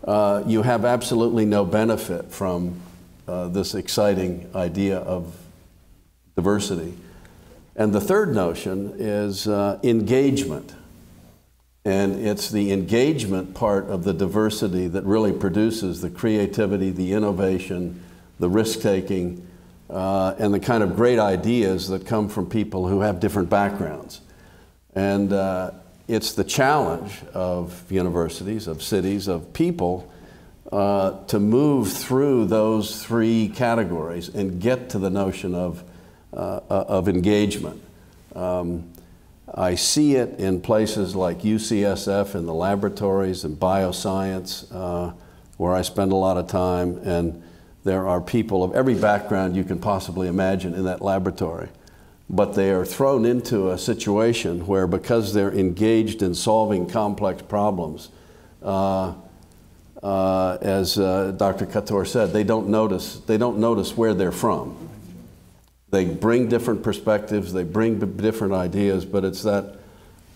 you have absolutely no benefit from this exciting idea of diversity. And the third notion is engagement. And it's the engagement part of the diversity that really produces the creativity, the innovation, the risk-taking, and the kind of great ideas that come from people who have different backgrounds. And it's the challenge of universities, of cities, of people to move through those three categories and get to the notion of engagement. I see it in places like UCSF in the laboratories and bioscience, where I spend a lot of time, and there are people of every background you can possibly imagine in that laboratory. But they are thrown into a situation where, because they're engaged in solving complex problems, as Dr. Khator said, they don't notice where they're from. They bring different perspectives, they bring different ideas, but it's that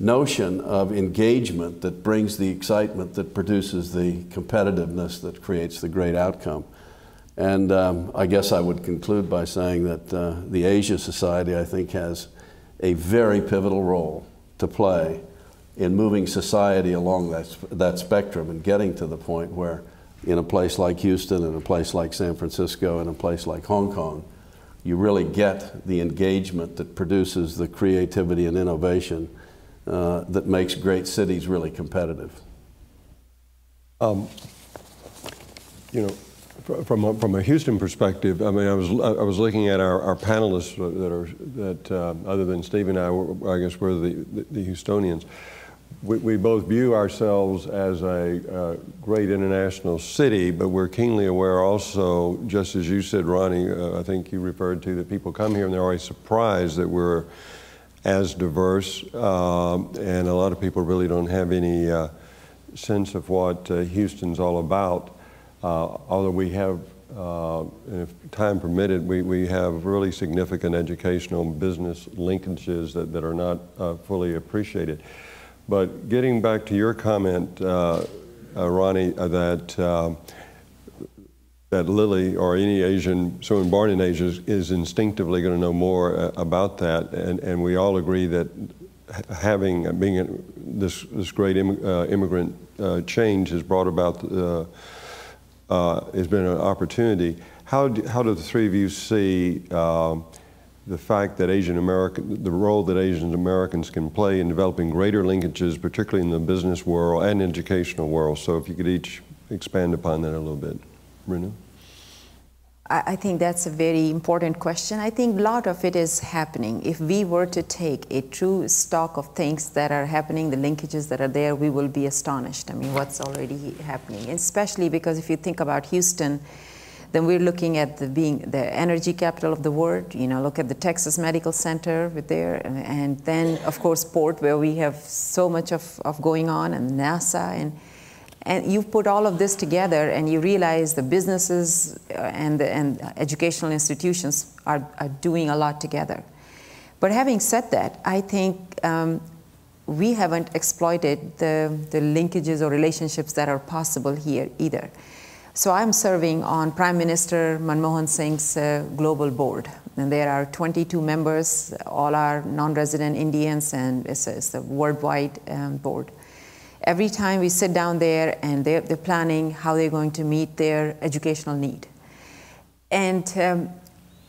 notion of engagement that brings the excitement, that produces the competitiveness, that creates the great outcome. And I guess I would conclude by saying that the Asia Society, I think, has a very pivotal role to play in moving society along that spectrum and getting to the point where, in a place like Houston, in a place like San Francisco, in a place like Hong Kong, you really get the engagement that produces the creativity and innovation that makes great cities really competitive. You know, from a Houston perspective, I mean, I was looking at our panelists that other than Steve and I guess we're the Houstonians. We both view ourselves as a great international city, but we're keenly aware also, just as you said, Ronnie, I think you referred to, that people come here and they're always surprised that we're as diverse, and a lot of people really don't have any sense of what Houston's all about. Although we have, if time permitted, we have really significant educational and business linkages that are not fully appreciated. But getting back to your comment, Ronnie, that Lily or any Asian, someone born in Asia is instinctively going to know more about that, and we all agree that being this great immigrant change has brought about has been an opportunity. How do the three of you see the fact that the role that Asian Americans can play in developing greater linkages, particularly in the business world and educational world? So if you could each expand upon that a little bit. Renu? I think that's a very important question. I think a lot of it is happening. If we were to take a true stock of things that are happening, the linkages that are there, we will be astonished. I mean, what's already happening, especially because if you think about Houston, then we're looking at being the energy capital of the world. You know, look at the Texas Medical Center with there, and then of course Port, where we have so much of going on, and NASA, and you put all of this together, and you realize the businesses and educational institutions are doing a lot together. But having said that, I think we haven't exploited the linkages or relationships that are possible here either. So I'm serving on Prime Minister Manmohan Singh's global board, and there are 22 members, all are non-resident Indians, and it's a worldwide board. Every time we sit down there, and they're planning how they're going to meet their educational need. And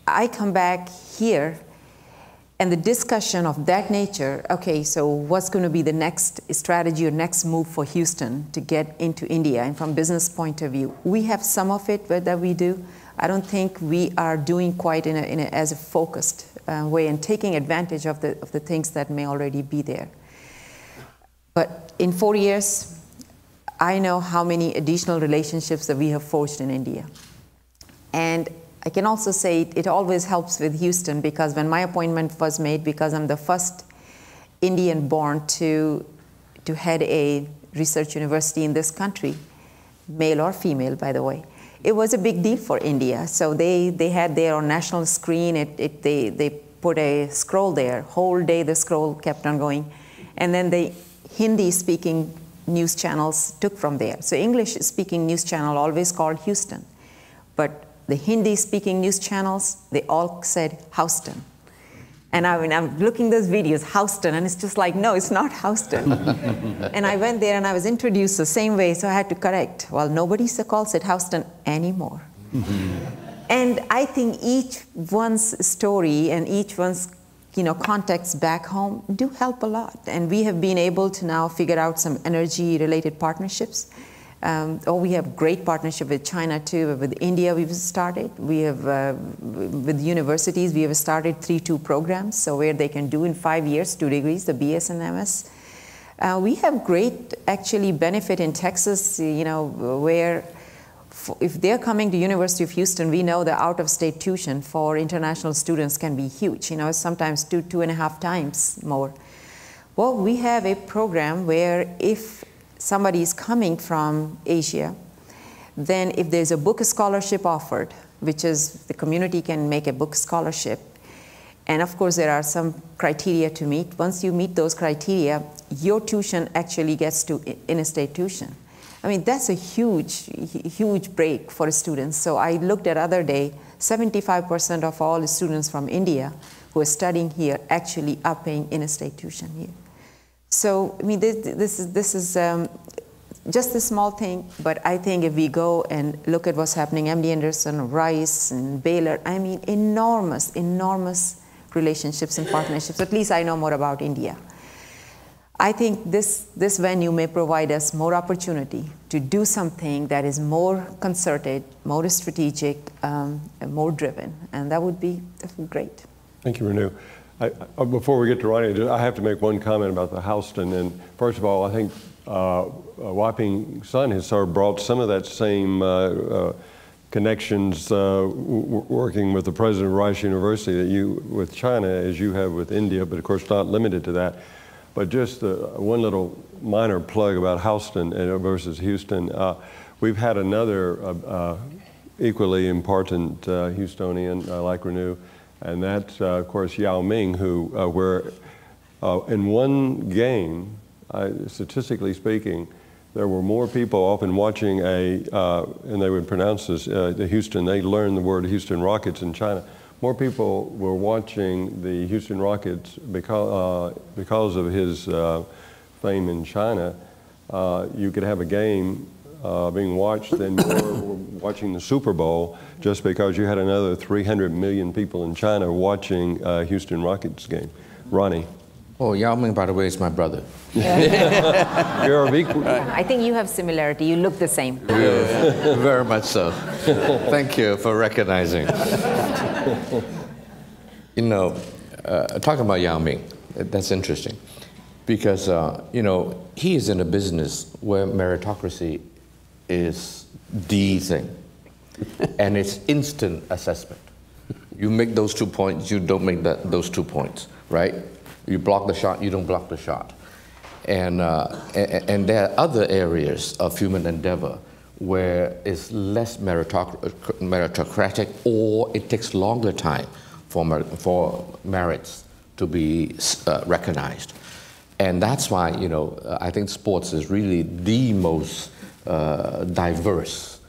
I come back here, And the discussion of that nature, okay, so what's going to be the next strategy or next move for Houston to get into India? And from business point of view, we have some of it that we do. I don't think we are doing quite as a focused way and taking advantage of the things that may already be there. But in 4 years, I know how many additional relationships that we have forged in India. And I can also say it always helps with Houston, because when my appointment was made, because I'm the first Indian born to head a research university in this country, male or female, by the way, it was a big deal for India. So they had their on national screen, they put a scroll there, whole day the scroll kept on going. And then the Hindi-speaking news channels took from there. So English-speaking news channel always called Houston. But the Hindi-speaking news channels, they all said Houston. And I mean, I'm looking at those videos, Houston, and it's just like, no, it's not Houston. And I went there and I was introduced the same way, so I had to correct. Well, nobody calls it Houston anymore. And I think each one's story and each one's context back home do help a lot. And we have been able to now figure out some energy-related partnerships. We have great partnership with China too. With India, we've started. We have with universities, we have started 3-2 programs, so where they can do in 5 years 2 degrees, the BS and MS. We have great actually benefit in Texas, where if they're coming to University of Houston, we know the out-of-state tuition for international students can be huge. Sometimes 2.5 times more. Well, we have a program where if somebody is coming from Asia, then if there's a book scholarship offered, which is the community can make a book scholarship, and of course there are some criteria to meet. Once you meet those criteria, your tuition actually gets to in-state tuition. I mean, that's a huge break for students. So I looked at other day, 75% of all the students from India who are studying here actually are paying in-state tuition here. So, I mean, this is just a small thing, but I think if we go and look at what's happening, MD Anderson, Rice, and Baylor, I mean, enormous relationships and partnerships. At least I know more about India. I think this venue may provide us more opportunity to do something that is more concerted, more strategic, and more driven, and that would be great. Thank you, Renu. Before we get to Ronnie, I have to make one comment about the Houston. And first of all, I think Wiping Sun has sort of brought some of that same connections working with the president of Rice University with China as you have with India, but of course not limited to that. But just one little minor plug about Houston versus Houston. We've had another equally important Houstonian like Renu, and that's, of course, Yao Ming, who, in one game, statistically speaking, there were more people often watching and they would pronounce this, the Houston, they learned the word Houston Rockets in China. More people were watching the Houston Rockets because of his fame in China. You could have a game being watched than more were watching the Super Bowl just because you had another 300 million people in China watching Houston Rockets game. Ronnie. Oh, Yao Ming, by the way, is my brother. You're equal. I think you have similarity. You look the same. Yeah, very much so. Thank you for recognizing. Talking about Yao Ming, that's interesting. Because, he is in a business where meritocracy is the thing. And it's instant assessment. You make those 2 points, you don't make those 2 points, right? You block the shot, you don't block the shot. And there are other areas of human endeavor where it's less meritocratic, or it takes longer time for merits to be recognized. And that's why, I think sports is really the most diverse,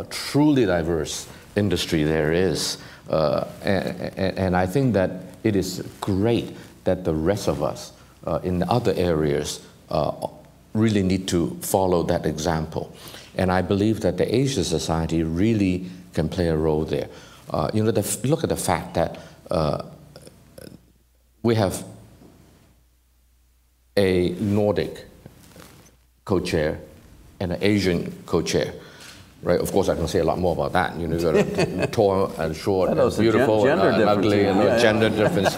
truly diverse industry there is. And I think that it is great that the rest of us in other areas really need to follow that example. And I believe that the Asian society really can play a role there. Look at the fact that we have a Nordic co-chair and an Asian co-chair. Right, of course, I can say a lot more about that. You know, you've got a tall and short, and beautiful, and ugly, and gender difference,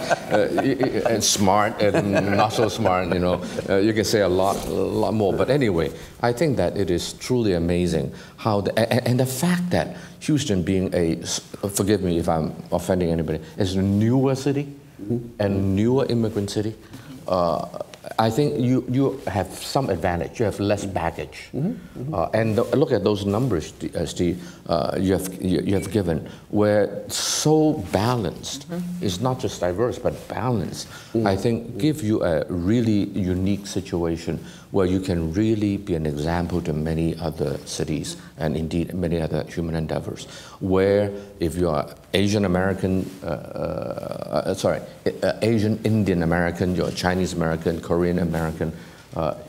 and smart and not so smart. You know, you can say a lot more. But anyway, I think that it is truly amazing how and the fact that Houston, being a, forgive me if I'm offending anybody, is a newer city and newer immigrant city. I think you have some advantage. You have less baggage, and look at those numbers, Steve. You have given, where so balanced. It's not just diverse, but balanced. I think give you a really unique situation where you can really be an example to many other cities and indeed many other human endeavors. Where if you are Asian American, Asian Indian American, you're Chinese American, Korean American,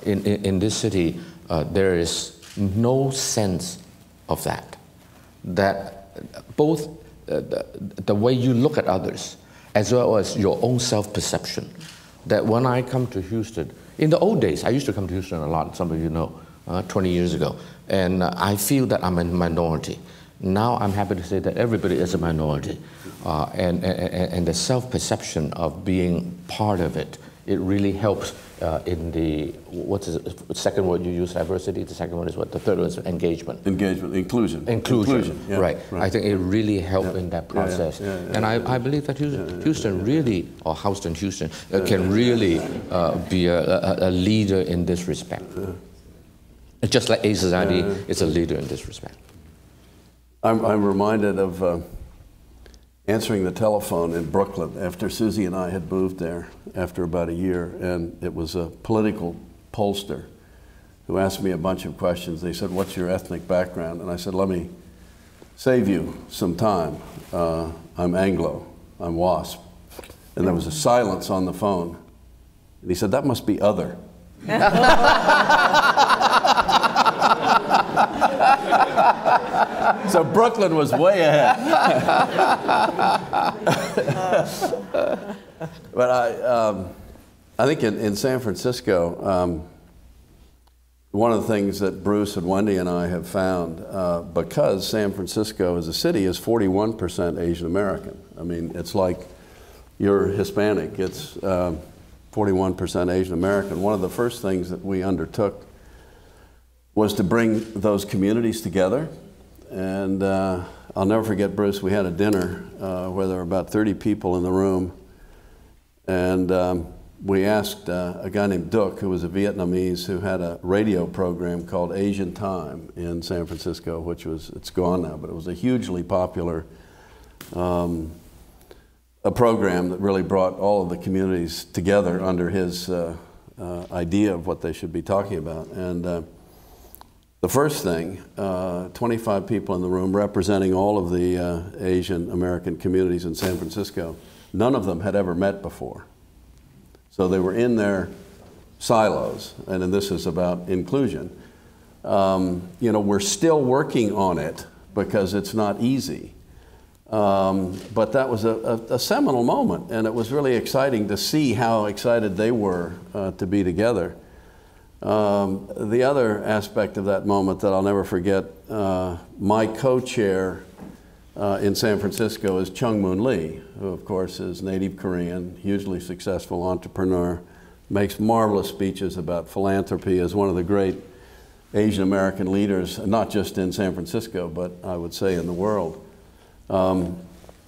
in this city, there is no sense of that. That both the way you look at others, as well as your own self-perception. That when I come to Houston, in the old days, I used to come to Houston a lot, some of you know, 20 years ago, and I feel that I'm a minority. Now I'm happy to say that everybody is a minority, and the self-perception of being part of it, it really helps in the, what's the second word you use, diversity, the second one is what, the third one is engagement. Engagement, inclusion. Inclusion, yeah, right. I think it really helped in that process. And I believe that Houston really, or Houston, can really be a leader in this respect. Just like A Society is a leader in this respect. I'm reminded of answering the telephone in Brooklyn after Susie and I had moved there after about a year, and it was a political pollster who asked me a bunch of questions. They said, "What's your ethnic background?" And I said, "Let me save you some time. I'm Anglo, I'm WASP." And there was a silence on the phone. And he said, "That must be other." So Brooklyn was way ahead. But I think in San Francisco, one of the things that Bruce and Wendy and I have found, because San Francisco as a city is 41% Asian American. I mean, it's like you're Hispanic. It's 41% Asian American. One of the first things that we undertook was to bring those communities together. And I'll never forget, Bruce, we had a dinner where there were about 30 people in the room. And we asked a guy named Duc, who was a Vietnamese, who had a radio program called Asian Time in San Francisco, which was, it's gone now, but it was a hugely popular a program that really brought all of the communities together under his idea of what they should be talking about. And the first thing, 25 people in the room representing all of the Asian American communities in San Francisco, none of them had ever met before. So they were in their silos, and then this is about inclusion. You know, we're still working on it because it's not easy. But that was a seminal moment, and it was really exciting to see how excited they were to be together. The other aspect of that moment that I'll never forget, my co-chair in San Francisco is Chung Moon Lee, who of course is native Korean, hugely successful entrepreneur, makes marvelous speeches about philanthropy, is one of the great Asian American leaders, not just in San Francisco, but I would say in the world.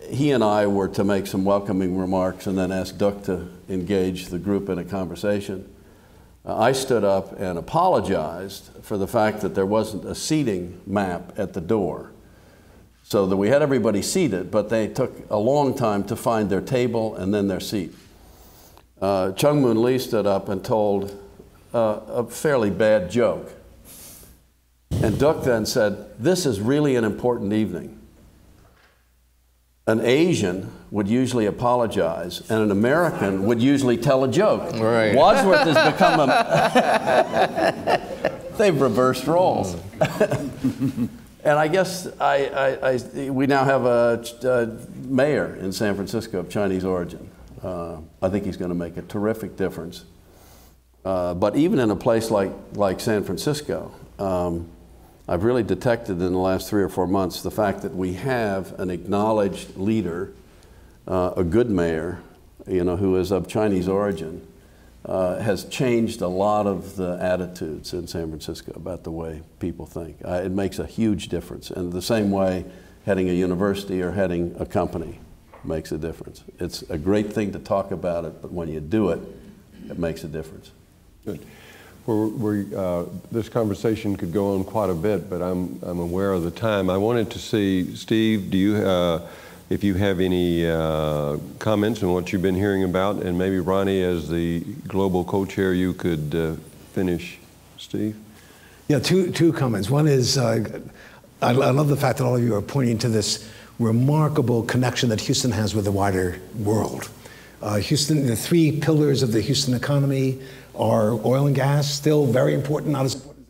He and I were to make some welcoming remarks and then ask Duc to engage the group in a conversation. I stood up and apologized for the fact that there wasn't a seating map at the door. So that we had everybody seated, but they took a long time to find their table and then their seat. Chung Moon Lee stood up and told a fairly bad joke. And Duc then said, "This is really an important evening. An Asian would usually apologize, and an American would usually tell a joke." Right. Wadsworth has become a... They've reversed roles. And I guess we now have a mayor in San Francisco of Chinese origin. I think he's going to make a terrific difference. But even in a place like San Francisco, I've really detected in the last 3 or 4 months the fact that we have an acknowledged leader, a good mayor, who is of Chinese origin, has changed a lot of the attitudes in San Francisco about the way people think. It makes a huge difference. And the same way heading a university or heading a company makes a difference. It's a great thing to talk about it, but when you do it, it makes a difference. Good. This conversation could go on quite a bit, but I'm aware of the time. I wanted to see, Steve, do you, if you have any comments on what you've been hearing about, and maybe Ronnie, as the global co-chair, you could finish, Steve? Yeah, two comments. One is, I love the fact that all of you are pointing to this remarkable connection that Houston has with the wider world. Houston, the 3 pillars of the Houston economy are oil and gas, still very important, not as important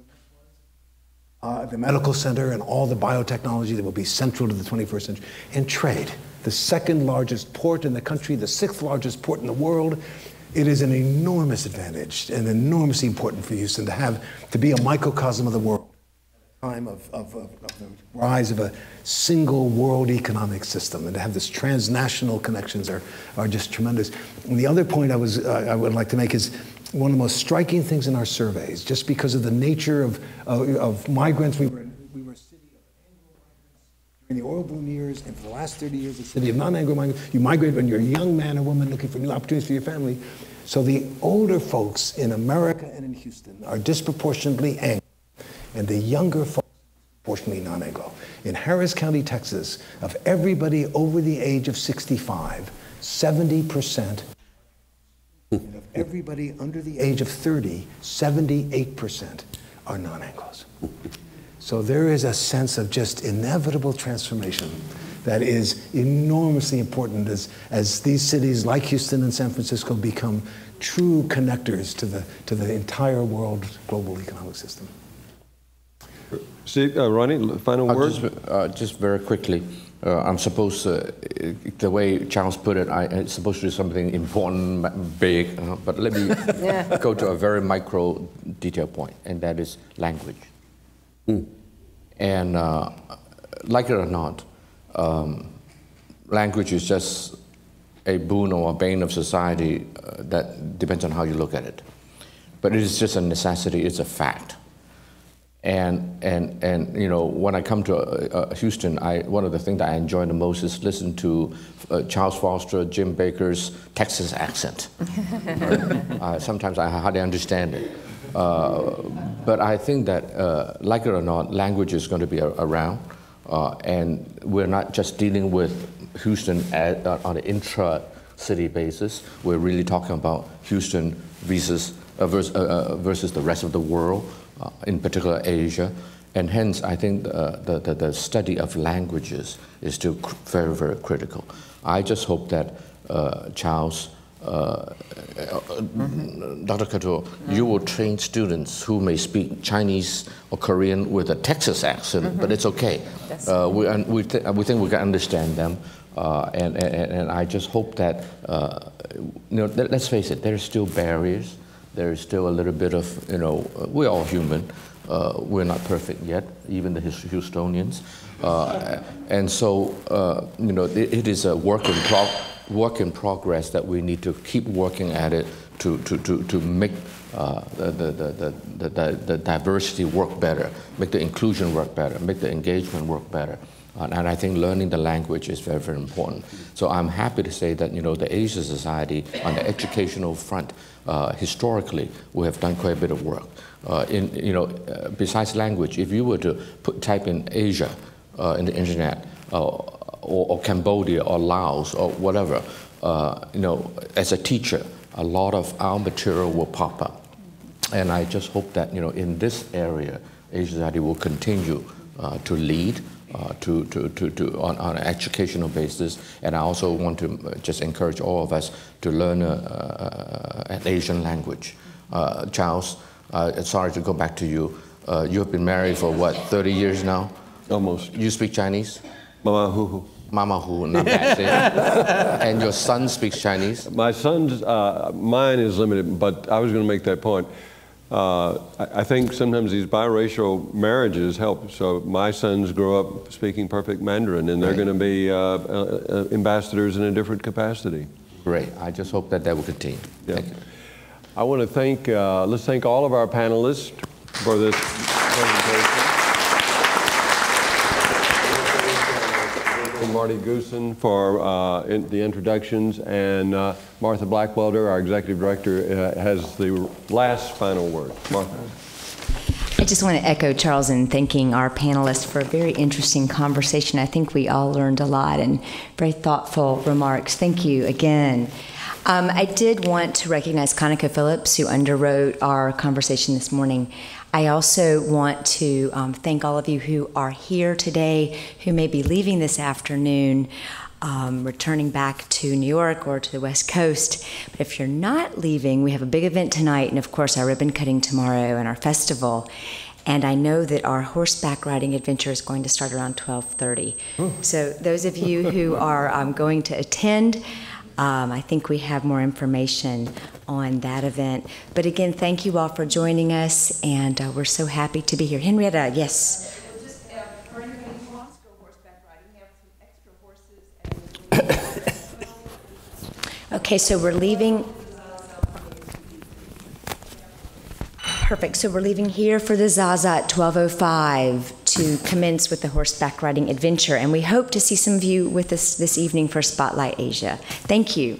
as the medical center and all the biotechnology that will be central to the 21st century, and trade. The 2nd largest port in the country, the 6th largest port in the world. It is an enormous advantage and enormously important for Houston to be a microcosm of the world. Time of the rise of a single world economic system, and to have this transnational connections are just tremendous. And the other point I would like to make is one of the most striking things in our surveys, just because of the nature of migrants. We were a city of Anglo migrants during the oil boom years, and for the last 30 years, a city of non-Anglo migrants. You migrate when you're a young man or woman looking for new opportunities for your family. So the older folks in America and in Houston are disproportionately Anglo, and the younger folks are disproportionately non-Anglo. In Harris County, Texas, of everybody over the age of 65, 70%. And of everybody under the age of 30, 78% are non-Anglos. So there is a sense of just inevitable transformation that is enormously important as these cities like Houston and San Francisco become true connectors to the entire world global economic system. Steve, Ronnie, final word? Just very quickly. I'm supposed to, the way Charles put it, I'm supposed to do something important, big, but let me go to a very micro detail point, and that is language. And like it or not, language is just a boon or a bane of society that depends on how you look at it. But it is just a necessity, it's a fact. And when I come to Houston, one of the things that I enjoy the most is listen to Charles Foster, Jim Baker's Texas accent. Sometimes I hardly understand it. But I think that, like it or not, language is going to be around. And we're not just dealing with Houston on an intra-city basis. We're really talking about Houston versus the rest of the world. In particular Asia, and hence I think the study of languages is still very, very critical. I just hope that Charles, Dr. Khator, you will train students who may speak Chinese or Korean with a Texas accent, but it's okay. We think we can understand them, and I just hope that, let's face it, there's still barriers. There's still a little bit of, we're all human. We're not perfect yet, even the Houstonians. And so, it is a work in progress that we need to keep working at it to make the diversity work better, make the inclusion work better, make the engagement work better. And I think learning the language is very, very important. So I'm happy to say that, the Asia Society on the educational front, historically, we have done quite a bit of work. Besides language, if you were to type in Asia in the internet, or Cambodia or Laos or whatever, as a teacher, a lot of our material will pop up. And I just hope that, in this area, Asia Society will continue to lead on an educational basis, and I also want to just encourage all of us to learn an Asian language. Charles, sorry to go back to you. You have been married for what, 30 years now? Almost. You speak Chinese? Mama Hu Hu. Mama Hu, not Patsy. And your son speaks Chinese? My son's, mine is limited, but I was going to make that point. I think sometimes these biracial marriages help. So my sons grow up speaking perfect Mandarin, and they're going to be ambassadors in a different capacity. Great. I just hope that will continue. Yeah. Thank you. I want to thank, let's thank all of our panelists for this presentation. Marty Goosen for the introductions, and Martha Blackwelder, our executive director, has the last final word. Martha. I just want to echo Charles in thanking our panelists for a very interesting conversation. I think we all learned a lot and very thoughtful remarks. Thank you again. I did want to recognize Conica Phillips, who underwrote our conversation this morning. I also want to thank all of you who are here today, who may be leaving this afternoon, returning back to New York or to the West Coast. But if you're not leaving, we have a big event tonight, and of course our ribbon cutting tomorrow and our festival. And I know that our horseback riding adventure is going to start around 12:30. So those of you who are going to attend, I think we have more information on that event. But again, thank you all for joining us, and we're so happy to be here. Henrietta, yes? For anybody who wants to go horseback riding, we have some extra horses. Okay, so we're leaving. Perfect. So we're leaving here for the Zaza at 12:05 to commence with the horseback riding adventure. And we hope to see some of you with us this evening for Spotlight Asia. Thank you.